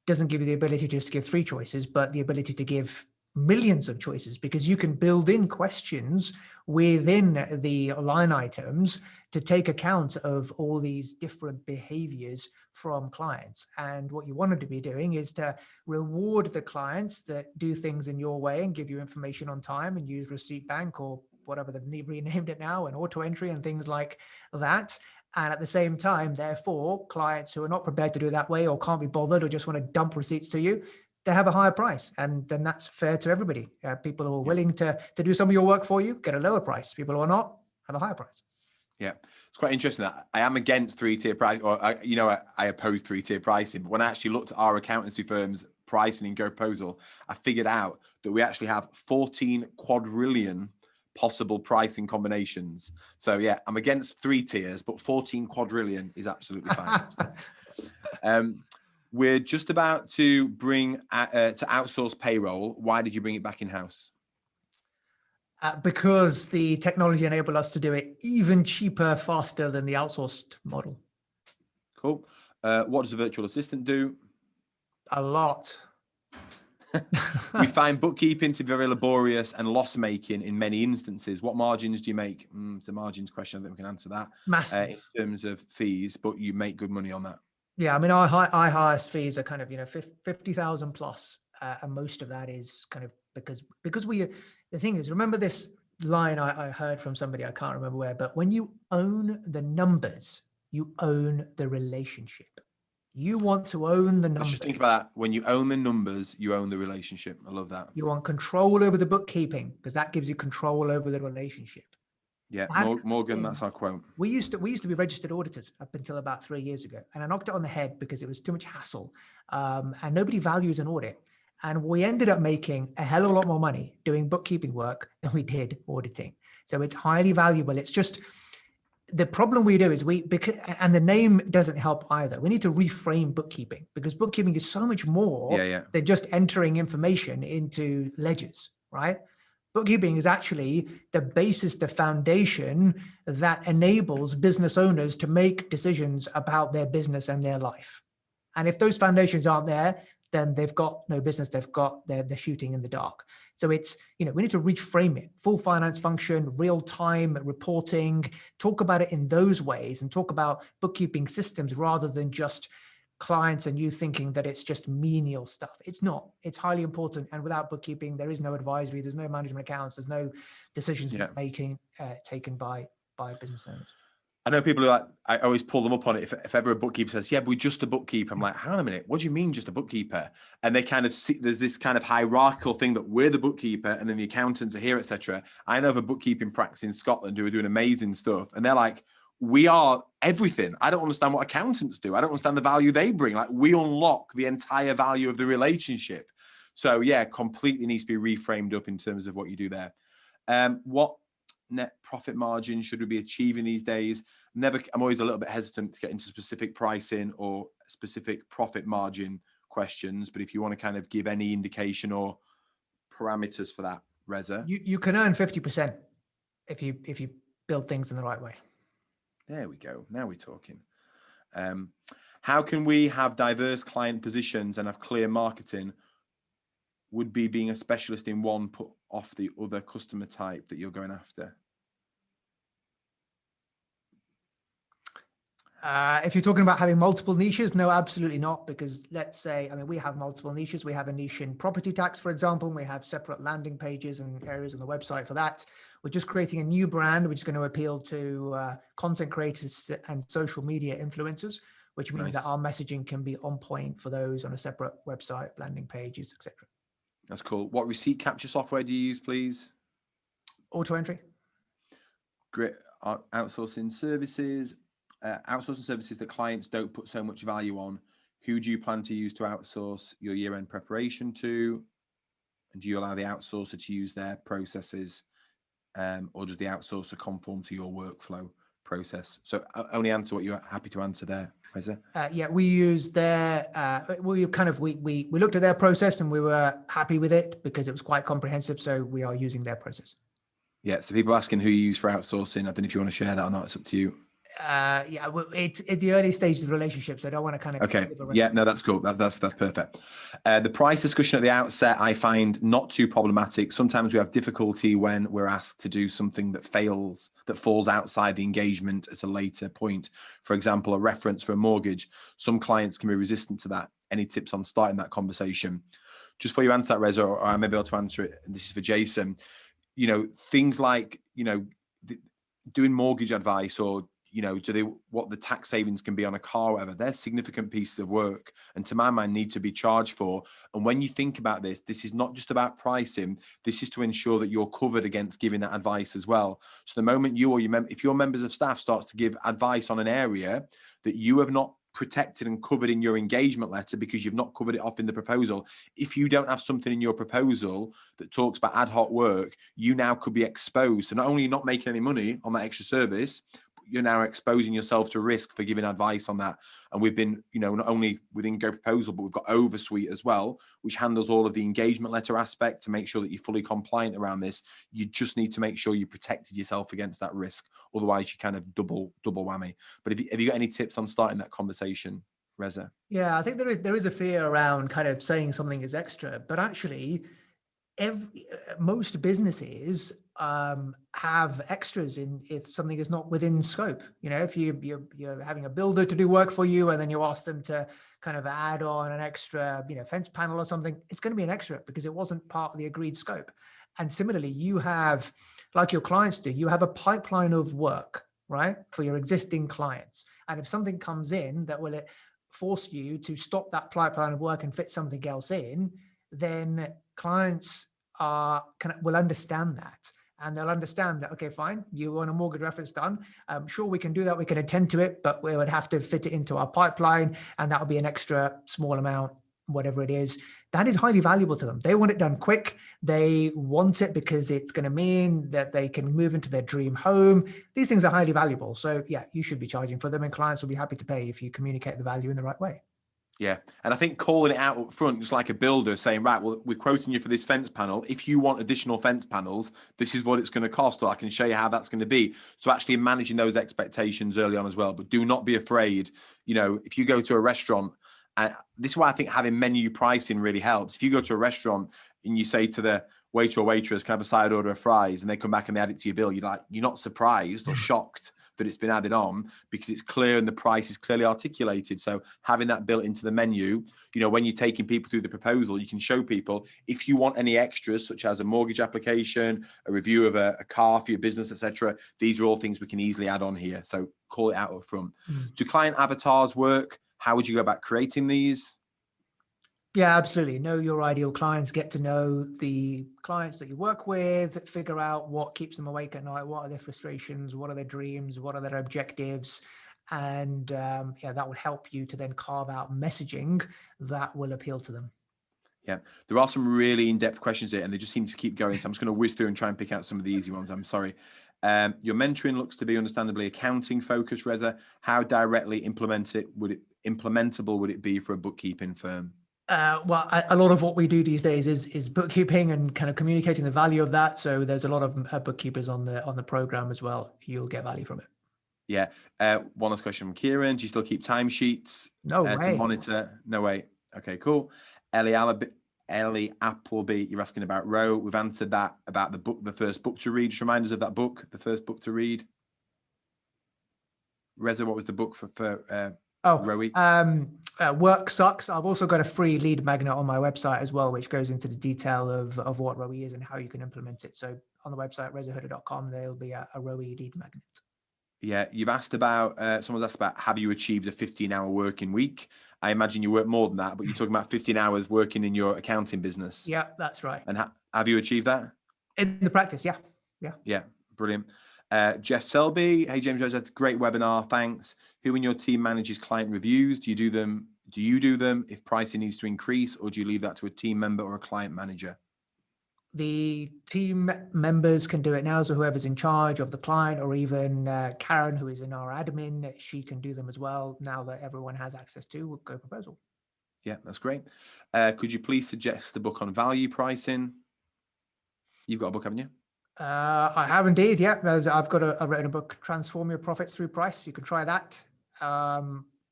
doesn't give you the ability to just give 3 choices, but the ability to give millions of choices, because you can build in questions within the line items to take account of all these different behaviors from clients. And what you wanted to be doing is to reward the clients that do things in your way and give you information on time and use Receipt Bank or whatever they've renamed it now, and auto entry and things like that. And at the same time, therefore, clients who are not prepared to do it that way or can't be bothered or just want to dump receipts to you, they have a higher price. And then that's fair to everybody. People who are willing to do some of your work for you get a lower price. People who are not have a higher price. Yeah, it's quite interesting that I am against 3-tier price, or I oppose 3-tier pricing. But when I actually looked at our accountancy firm's pricing in Goposal, I figured out that we actually have 14 quadrillion possible pricing combinations. So yeah, I'm against 3 tiers, but 14 quadrillion is absolutely fine. We're just about to bring to outsource payroll. Why did you bring it back in-house? Because the technology enabled us to do it even cheaper, faster than the outsourced model. Cool. What does a virtual assistant do? A lot. We find bookkeeping to be very laborious and loss-making in many instances. What margins do you make? It's a margins question. I think we can answer that. Massive. In terms of fees, but you make good money on that. Yeah, I mean, our highest fees are kind of 50,000 plus, and most of that is kind of because the thing is, remember this line I heard from somebody, I can't remember where, but when you own the numbers, you own the relationship. You want to own the numbers. Let's just think about that. When you own the numbers, you own the relationship. I love that. You want control over the bookkeeping because that gives you control over the relationship. Yeah, Morgan, that's our quote. We used to be registered auditors up until about 3 years ago, and I knocked it on the head because it was too much hassle, and nobody values an audit. And we ended up making a hell of a lot more money doing bookkeeping work than we did auditing. So it's highly valuable. It's just the problem we do is and the name doesn't help either. We need to reframe bookkeeping because bookkeeping is so much more than just entering information into ledgers, right? Bookkeeping is actually the basis, the foundation that enables business owners to make decisions about their business and their life. And if those foundations aren't there, then they've got no business. They're shooting in the dark. So it's, we need to reframe it. Full finance function, real time reporting, talk about it in those ways and talk about bookkeeping systems rather than just clients and you thinking that it's just menial stuff. It's not. It's highly important. And without bookkeeping, there is no advisory, there's no management accounts, there's no decisions taken by business owners. I know people who I always pull them up on it. If ever a bookkeeper says, yeah, but we're just a bookkeeper, I'm like, hang on a minute, what do you mean just a bookkeeper? And they kind of see, there's this kind of hierarchical thing that we're the bookkeeper and then the accountants are here, etc. I know of a bookkeeping practice in Scotland who are doing amazing stuff. And they're like, we are everything. I don't understand what accountants do. I don't understand the value they bring. Like we unlock the entire value of the relationship. So yeah, completely needs to be reframed up in terms of what you do there. What net profit margin should we be achieving these days? I'm always a little bit hesitant to get into specific pricing or specific profit margin questions, but if you want to kind of give any indication or parameters for that, Reza. You can earn 50% if you build things in the right way. There we go. Now we're talking. How can we have diverse client positions and have clear marketing? Would be being a specialist in one put off the other customer type that you're going after? If you're talking about having multiple niches, no, absolutely not. Because let's say, we have multiple niches. We have a niche in property tax, for example, and we have separate landing pages and areas on the website for that. We're just creating a new brand, which is going to appeal to content creators and social media influencers, which means that our messaging can be on point for those on a separate website, landing pages, etc. That's cool. What receipt capture software do you use, please? Auto entry. Great. Outsourcing services. Outsourcing services that clients don't put so much value on. Who do you plan to use to outsource your year-end preparation to? And do you allow the outsourcer to use their processes, or does the outsourcer conform to your workflow? process. So only answer what you're happy to answer there, Reza. Yeah, we used their, we looked at their process and we were happy with it because it was quite comprehensive. So we are using their process. Yeah. So people asking who you use for outsourcing. I don't know if you want to share that or not. It's up to you. Yeah, well, it's at the early stages of relationships. I don't want to kind of. Okay. Yeah, no, that's cool. That's perfect. The price discussion at the outset, I find not too problematic. Sometimes we have difficulty when we're asked to do something that falls outside the engagement at a later point. For example, a reference for a mortgage. Some clients can be resistant to that. Any tips on starting that conversation? Just before you answer that, Reza, or I may be able to answer it, and this is for Jason, things like, doing mortgage advice, or what the tax savings can be on a car, whatever, they're significant pieces of work, and to my mind need to be charged for. And when you think about this is not just about pricing. This is to ensure that you're covered against giving that advice as well. So the moment you or if your members of staff starts to give advice on an area that you have not protected and covered in your engagement letter because you've not covered it off in the proposal, if you don't have something in your proposal that talks about ad hoc work, you now could be exposed. So not only are you not making any money on that extra service, you're now exposing yourself to risk for giving advice on that. And we've been, not only within Goposal, but we've got Oversuite as well, which handles all of the engagement letter aspect to make sure that you're fully compliant around this. You just need to make sure you protected yourself against that risk. Otherwise, you kind of double whammy. But have you got any tips on starting that conversation, Reza? Yeah, I think there is a fear around kind of saying something is extra, but actually most businesses have extras in if something is not within scope. If you're having a builder to do work for you and then you ask them to kind of add on an extra fence panel or something, it's going to be an extra because it wasn't part of the agreed scope. And similarly, you have, like your clients do, you have a pipeline of work, right, for your existing clients. And if something comes in that will force you to stop that pipeline of work and fit something else in, then clients will understand that. And they'll understand that, okay, fine, you want a mortgage reference done. Sure, we can do that. We can attend to it, but we would have to fit it into our pipeline. And that would be an extra small amount, whatever it is. That is highly valuable to them. They want it done quick. They want it because it's going to mean that they can move into their dream home. These things are highly valuable. So yeah, you should be charging for them, and clients will be happy to pay if you communicate the value in the right way. Yeah. And I think calling it out up front, just like a builder saying, right, well, we're quoting you for this fence panel. If you want additional fence panels, this is what it's going to cost, or I can show you how that's going to be. So actually managing those expectations early on as well. But do not be afraid. If you go to a restaurant, and this is why I think having menu pricing really helps. If you go to a restaurant and you say to the waiter or waitress, can I have a side order of fries? And they come back and they add it to your bill. You're not surprised or shocked that it's been added on, because it's clear and the price is clearly articulated. So having that built into the menu, when you're taking people through the proposal, you can show people, if you want any extras, such as a mortgage application, a review of a car for your business, etc., these are all things we can easily add on here. So call it out up front. Do client avatars work? How would you go about creating these? Yeah, absolutely. Know your ideal clients, get to know the clients that you work with, figure out what keeps them awake at night, what are their frustrations, what are their dreams, what are their objectives. And that will help you to then carve out messaging that will appeal to them. Yeah, there are some really in-depth questions here and they just seem to keep going. So I'm just going to whiz through and try and pick out some of the easy ones. I'm sorry. Your mentoring looks to be understandably accounting focused, Reza. How directly implementable would it be for a bookkeeping firm? Well, a lot of what we do these days is bookkeeping and kind of communicating the value of that. So there's a lot of bookkeepers on the program as well. You'll get value from it. Yeah. One last question from Kieran. Do you still keep timesheets No way. to monitor? No way. Okay, cool. Ellie Appleby, you're asking about Row. We've answered that about the book, the first book to read. Just remind us of that book, the first book to read. Reza, what was the book for Rowie? Work Sucks. I've also got a free lead magnet on my website as well, which goes into the detail of what Rowie is and how you can implement it. So on the website, rezahuda.com, there'll be a Rowie lead magnet. Yeah, you've asked about, someone's asked about, have you achieved a 15-hour working week? I imagine you work more than that, but you're talking about 15 hours working in your accounting business. Yeah, that's right. And have you achieved that? In the practice, yeah. Yeah, brilliant. Jeff Selby, hey James, that's a great webinar, thanks. Who in your team manages client reviews? Do you do them if pricing needs to increase, or do you leave that to a team member or a client manager? The team members can do it now. So whoever's in charge of the client, or even Karen, who is in our admin, she can do them as well now that everyone has access to Goproposal. Yeah, that's great. Could you please suggest a book on value pricing? You've got a book, haven't you? I have indeed. Yeah, I've written a book, Transform Your Profits Through Price. You can try that,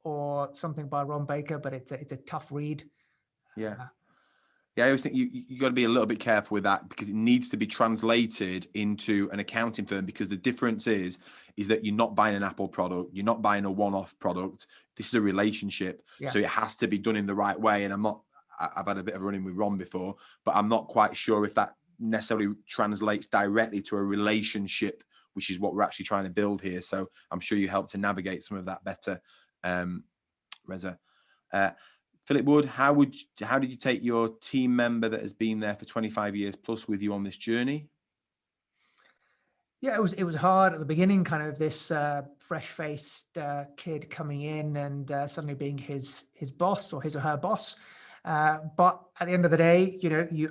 or something by Ron Baker, but it's a tough read. Yeah. Yeah, I always think you got to be a little bit careful with that, because it needs to be translated into an accounting firm, because the difference is that you're not buying an Apple product, you're not buying a one-off product. This is a relationship. Yeah. So it has to be done in the right way. And I've had a bit of running with Ron before, but I'm not quite sure if that necessarily translates directly to a relationship, which is what we're actually trying to build here. So I'm sure you help to navigate some of that better, Reza. Philip Wood, how did you take your team member that has been there for 25 years plus with you on this journey? Yeah, it was hard at the beginning, kind of this fresh-faced kid coming in and suddenly being his boss, or his or her boss. But at the end of the day,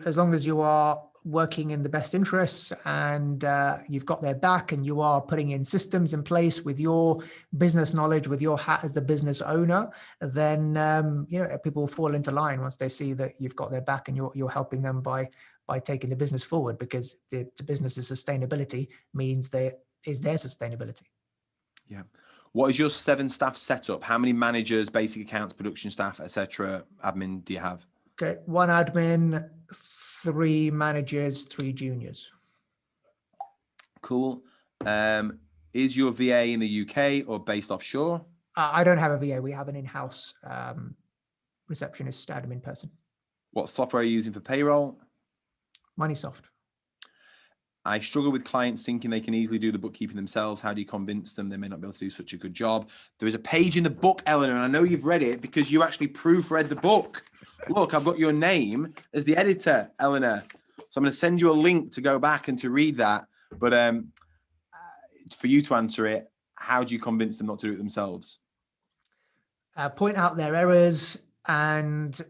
as long as you are working in the best interests, and you've got their back, and you are putting in systems in place with your business knowledge, with your hat as the business owner, then people will fall into line once they see that you've got their back and you're helping them by taking the business forward, because the business's sustainability means is their sustainability. Yeah. What is your 7-staff setup? How many managers, basic accounts, production staff, etc., admin do you have? Okay, 1 admin, 3 managers, 3 juniors. Cool. Is your VA in the UK or based offshore? I don't have a VA. We have an in-house receptionist admin person. What software are you using for payroll? Moneysoft. I struggle with clients thinking they can easily do the bookkeeping themselves. How do you convince them they may not be able to do such a good job? There is a page in the book, Eleanor, and I know you've read it because you actually proofread the book. Look, I've got your name as the editor, Eleanor. So I'm going to send you a link to go back and to read that. But for you to answer it, how do you convince them not to do it themselves? Point out their errors and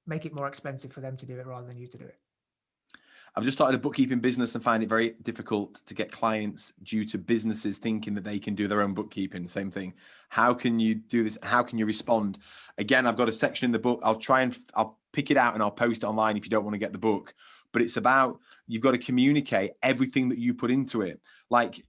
make it more expensive for them to do it rather than you to do it. I've just started a bookkeeping business and find it very difficult to get clients due to businesses thinking that they can do their own bookkeeping. Same thing. How can you do this? How can you respond? Again, I've got a section in the book. I'll pick it out and I'll post it online if you don't want to get the book. But it's about, you've got to communicate everything that you put into it. Like,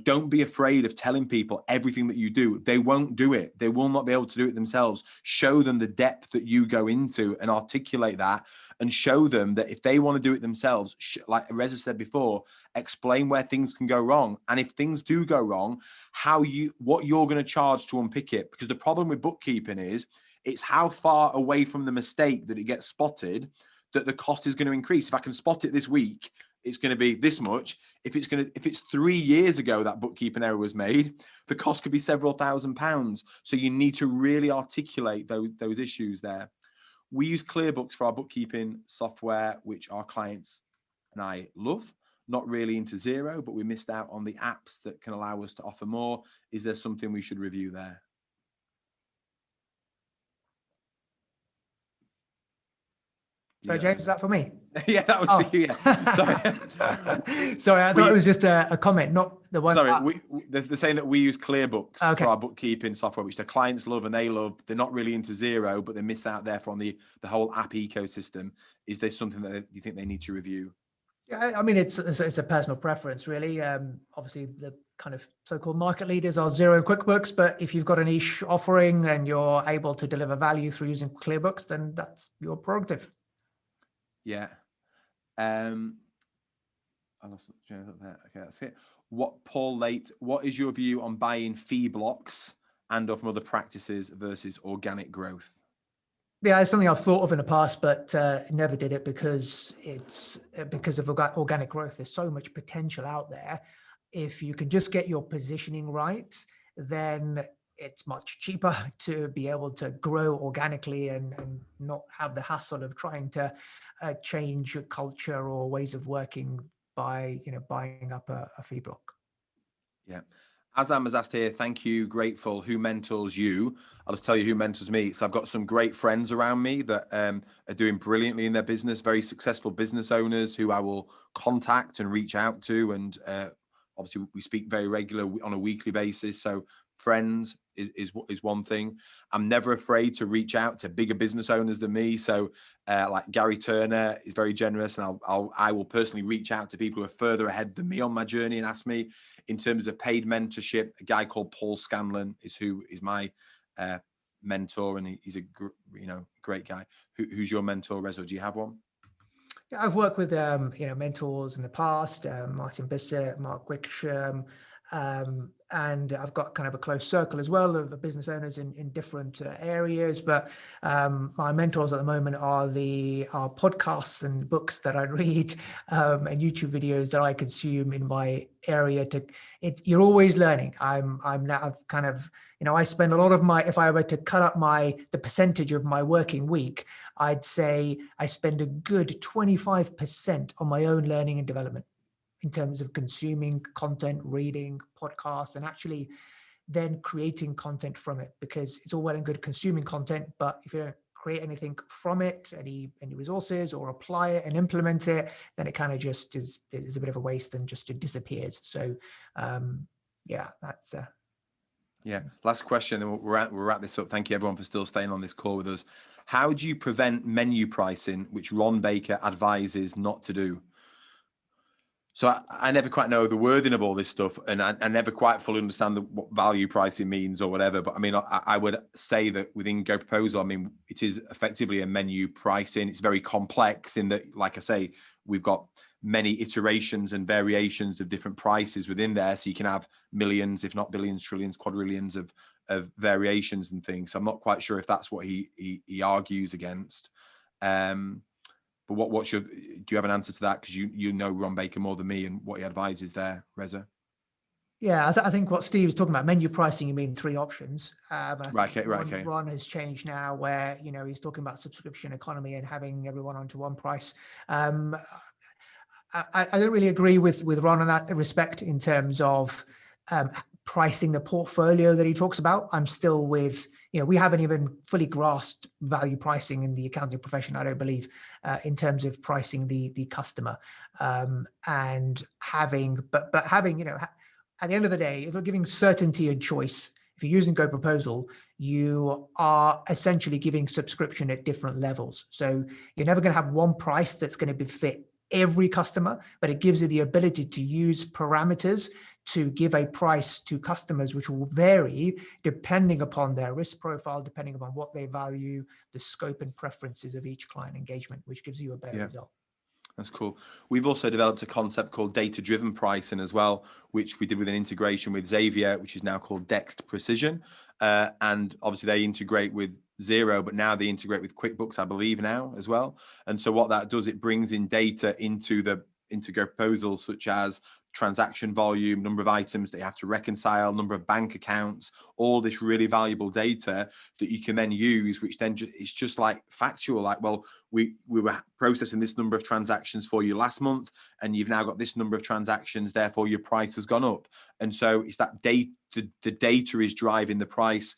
don't be afraid of telling people everything that you do. They won't do it. They will not be able to do it themselves. Show them the depth that you go into and articulate that, and show them that if they want to do it themselves, like Reza said before, explain where things can go wrong. And if things do go wrong, what you're going to charge to unpick it. Because the problem with bookkeeping is it's how far away from the mistake that it gets spotted that the cost is going to increase. If I can spot it this week, it's going to be this much. If it's 3 years ago that bookkeeping error was made, the cost could be several £1,000s. So you need to really articulate those issues there. We use ClearBooks for our bookkeeping software, which our clients and I love. Not really into Xero, but we missed out on the apps that can allow us to offer more. Is there something we should review there? So James, is that for me? Yeah, that was for you. Yeah. Sorry. Sorry, I thought it was just a comment, not the one. Sorry, they're saying that we use ClearBooks for our bookkeeping software, which the clients love and they love. They're not really into Xero, but they miss out there from the whole app ecosystem. Is there something that you think they need to review? Yeah, I mean, it's a personal preference, really. Obviously, the kind of so-called market leaders are Xero and QuickBooks, but if you've got a niche offering and you're able to deliver value through using ClearBooks, then that's your prerogative. Yeah. I lost there. Okay, that's it. Paul Late, what is your view on buying fee blocks and from other practices versus organic growth? Yeah, it's something I've thought of in the past, but never did it because of organic growth. There's so much potential out there. If you can just get your positioning right, then it's much cheaper to be able to grow organically and not have the hassle of trying to change your culture or ways of working by buying up a fee block. Yeah. Azam has asked here, thank you, grateful. Who mentors you? I'll just tell you who mentors me. So I've got some great friends around me that are doing brilliantly in their business, very successful business owners who I will contact and reach out to. And obviously we speak very regular on a weekly basis. So friends is one thing. I'm never afraid to reach out to bigger business owners than me. So like Gary Turner is very generous, and I will personally reach out to people who are further ahead than me on my journey and ask me. In terms of paid mentorship, a guy called Paul Scanlon is my mentor, and he's a great guy. Who's your mentor, Reza? Do you have one? Yeah, I've worked with mentors in the past, Martin Bissett, Mark Wickersham, and I've got kind of a close circle as well of business owners in different areas. But my mentors at the moment are podcasts and books that I read, and YouTube videos that I consume in my area. You're always learning. I've kind of, I spend a lot of if I were to cut up the percentage of my working week, I'd say I spend a good 25% on my own learning and development in terms of consuming content, reading podcasts, and actually then creating content from it. Because it's all well and good consuming content, but if you don't create anything from it, any resources, or apply it and implement it, then it kind of just is a bit of a waste and just it disappears. So yeah, that's yeah. Last question, and we'll wrap this up. Thank you everyone for still staying on this call with us. How do you prevent menu pricing, which Ron Baker advises not to do? So I never quite know the wording of all this stuff, and I never quite fully understand what value pricing means or whatever. But I mean, I would say that within GoProposal, I mean, it is effectively a menu pricing. It's very complex in that, like I say, we've got many iterations and variations of different prices within there. So you can have millions, if not billions, trillions, quadrillions of variations and things. So I'm not quite sure if that's what he argues against. But do you have an answer to that? Because you know Ron Baker more than me and what he advises there, Reza. Yeah, I think what Steve's talking about, menu pricing, you mean 3 options. Right, okay. Ron has changed now where, he's talking about subscription economy and having everyone onto one price. I don't really agree with Ron in that respect in terms of pricing the portfolio that he talks about. I'm still with, we haven't even fully grasped value pricing in the accounting profession, I don't believe, in terms of pricing the customer, and having, at the end of the day, if you're giving certainty and choice, if you're using Goproposal, you are essentially giving subscription at different levels. So you're never going to have one price that's going to fit every customer, but it gives you the ability to use parameters to give a price to customers, which will vary depending upon their risk profile, depending upon what they value, the scope and preferences of each client engagement, which gives you a better result. That's cool. We've also developed a concept called data-driven pricing as well, which we did with an integration with Xavier, which is now called Dext Precision. And obviously they integrate with Xero, but now they integrate with QuickBooks, I believe now as well. And so what that does, it brings in data into Goposal, such as transaction volume, number of items that you have to reconcile, number of bank accounts, all this really valuable data that you can then use, which then it's just like factual, like, well, we were processing this number of transactions for you last month, and you've now got this number of transactions, therefore your price has gone up. And so it's that data, the data is driving the price,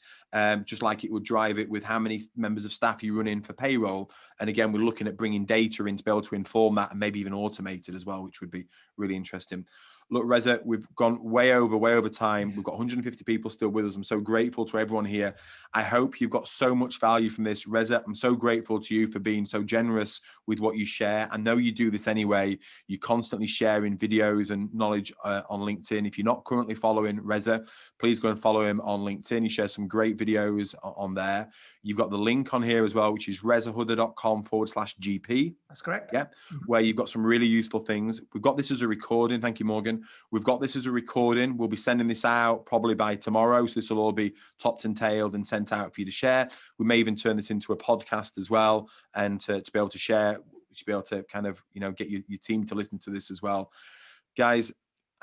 just like it would drive it with how many members of staff you run in for payroll. And again, we're looking at bringing data in to be able to inform that, and maybe even automate it as well, which would be really interesting. Look, Reza, we've gone way over time. We've got 150 people still with us. I'm so grateful to everyone here. I hope you've got so much value from this. Reza, I'm so grateful to you for being so generous with what you share. I know you do this anyway. You constantly sharing videos and knowledge on LinkedIn. If you're not currently following Reza, please go and follow him on LinkedIn. He shares some great videos on there. You've got the link on here as well, which is rezahudder.com/GP. That's correct. Yeah, where you've got some really useful things. We've got this as a recording. Thank you, Morgan. We've got this as a recording. We'll be sending this out probably by tomorrow. So this will all be topped and tailed and sent out for you to share. We may even turn this into a podcast as well, and to be able to share, to be able to kind of, get your team to listen to this as well. Guys,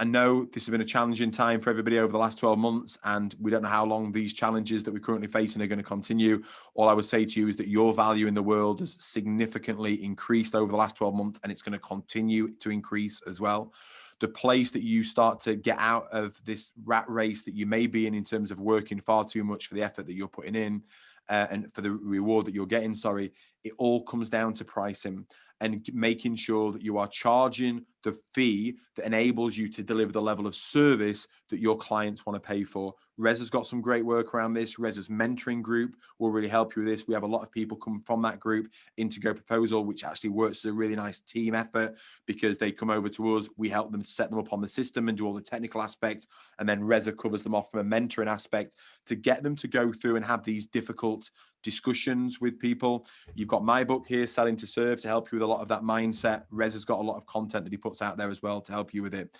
I know this has been a challenging time for everybody over the last 12 months, and we don't know how long these challenges that we're currently facing are going to continue. All I would say to you is that your value in the world has significantly increased over the last 12 months, and it's going to continue to increase as well. the place that you start to get out of this rat race that you may be in terms of working far too much for the effort that you're putting in and for the reward that you're getting, it all comes down to pricing and making sure that you are charging the fee that enables you to deliver the level of service that your clients want to pay for. Reza's got some great work around this. Reza's mentoring group will really help you with this. We have a lot of people come from that group into GoProposal, which actually works as a really nice team effort because they come over to us. We help them set them up on the system and do all the technical aspects. And then Reza covers them off from a mentoring aspect to get them to go through and have these difficult discussions with people. You've got my book here, Selling to Serve, to help you with a lot of that mindset. Reza's got a lot of content that he puts out there as well to help you with it.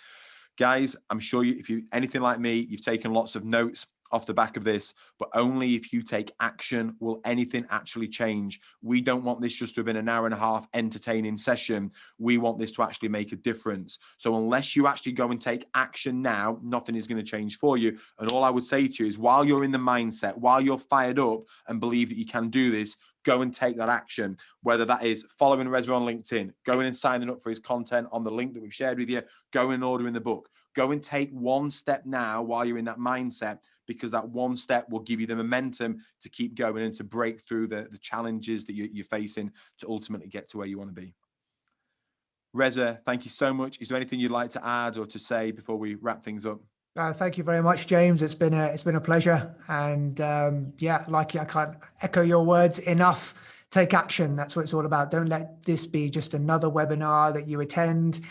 Guys, I'm sure if you anything like me, you've taken lots of notes off the back of this, but only if you take action will anything actually change. We don't want this just to have been an hour and a half entertaining session. We want this to actually make a difference. So unless you actually go and take action now, nothing is going to change for you. And all I would say to you is while you're in the mindset, while you're fired up and believe that you can do this, go and take that action, whether that is following Reza on LinkedIn, going and signing up for his content on the link that we've shared with you, go and ordering the book. Go and take one step now while you're in that mindset, because that one step will give you the momentum to keep going and to break through the challenges that you're facing to ultimately get to where you want to be. Reza, thank you so much. Is there anything you'd like to add or to say before we wrap things up? Thank you very much, James. It's been a pleasure. And yeah, I can't echo your words enough. Take action. That's what it's all about. Don't let this be just another webinar that you attend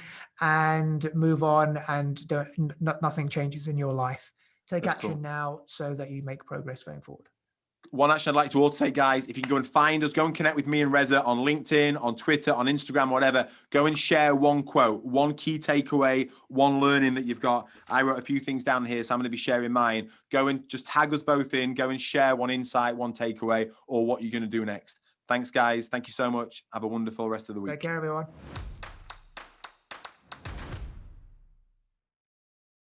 and move on and nothing changes in your life. Take action now so that you make progress going forward. One action I'd like to also take, guys, if you can go and find us, go and connect with me and Reza on LinkedIn, on Twitter, on Instagram, whatever. Go and share one quote, one key takeaway, one learning that you've got. I wrote a few things down here, so I'm going to be sharing mine. Go and just tag us both in. Go and share one insight, one takeaway, or what you're going to do next. Thanks, guys. Thank you so much. Have a wonderful rest of the week. Take care, everyone.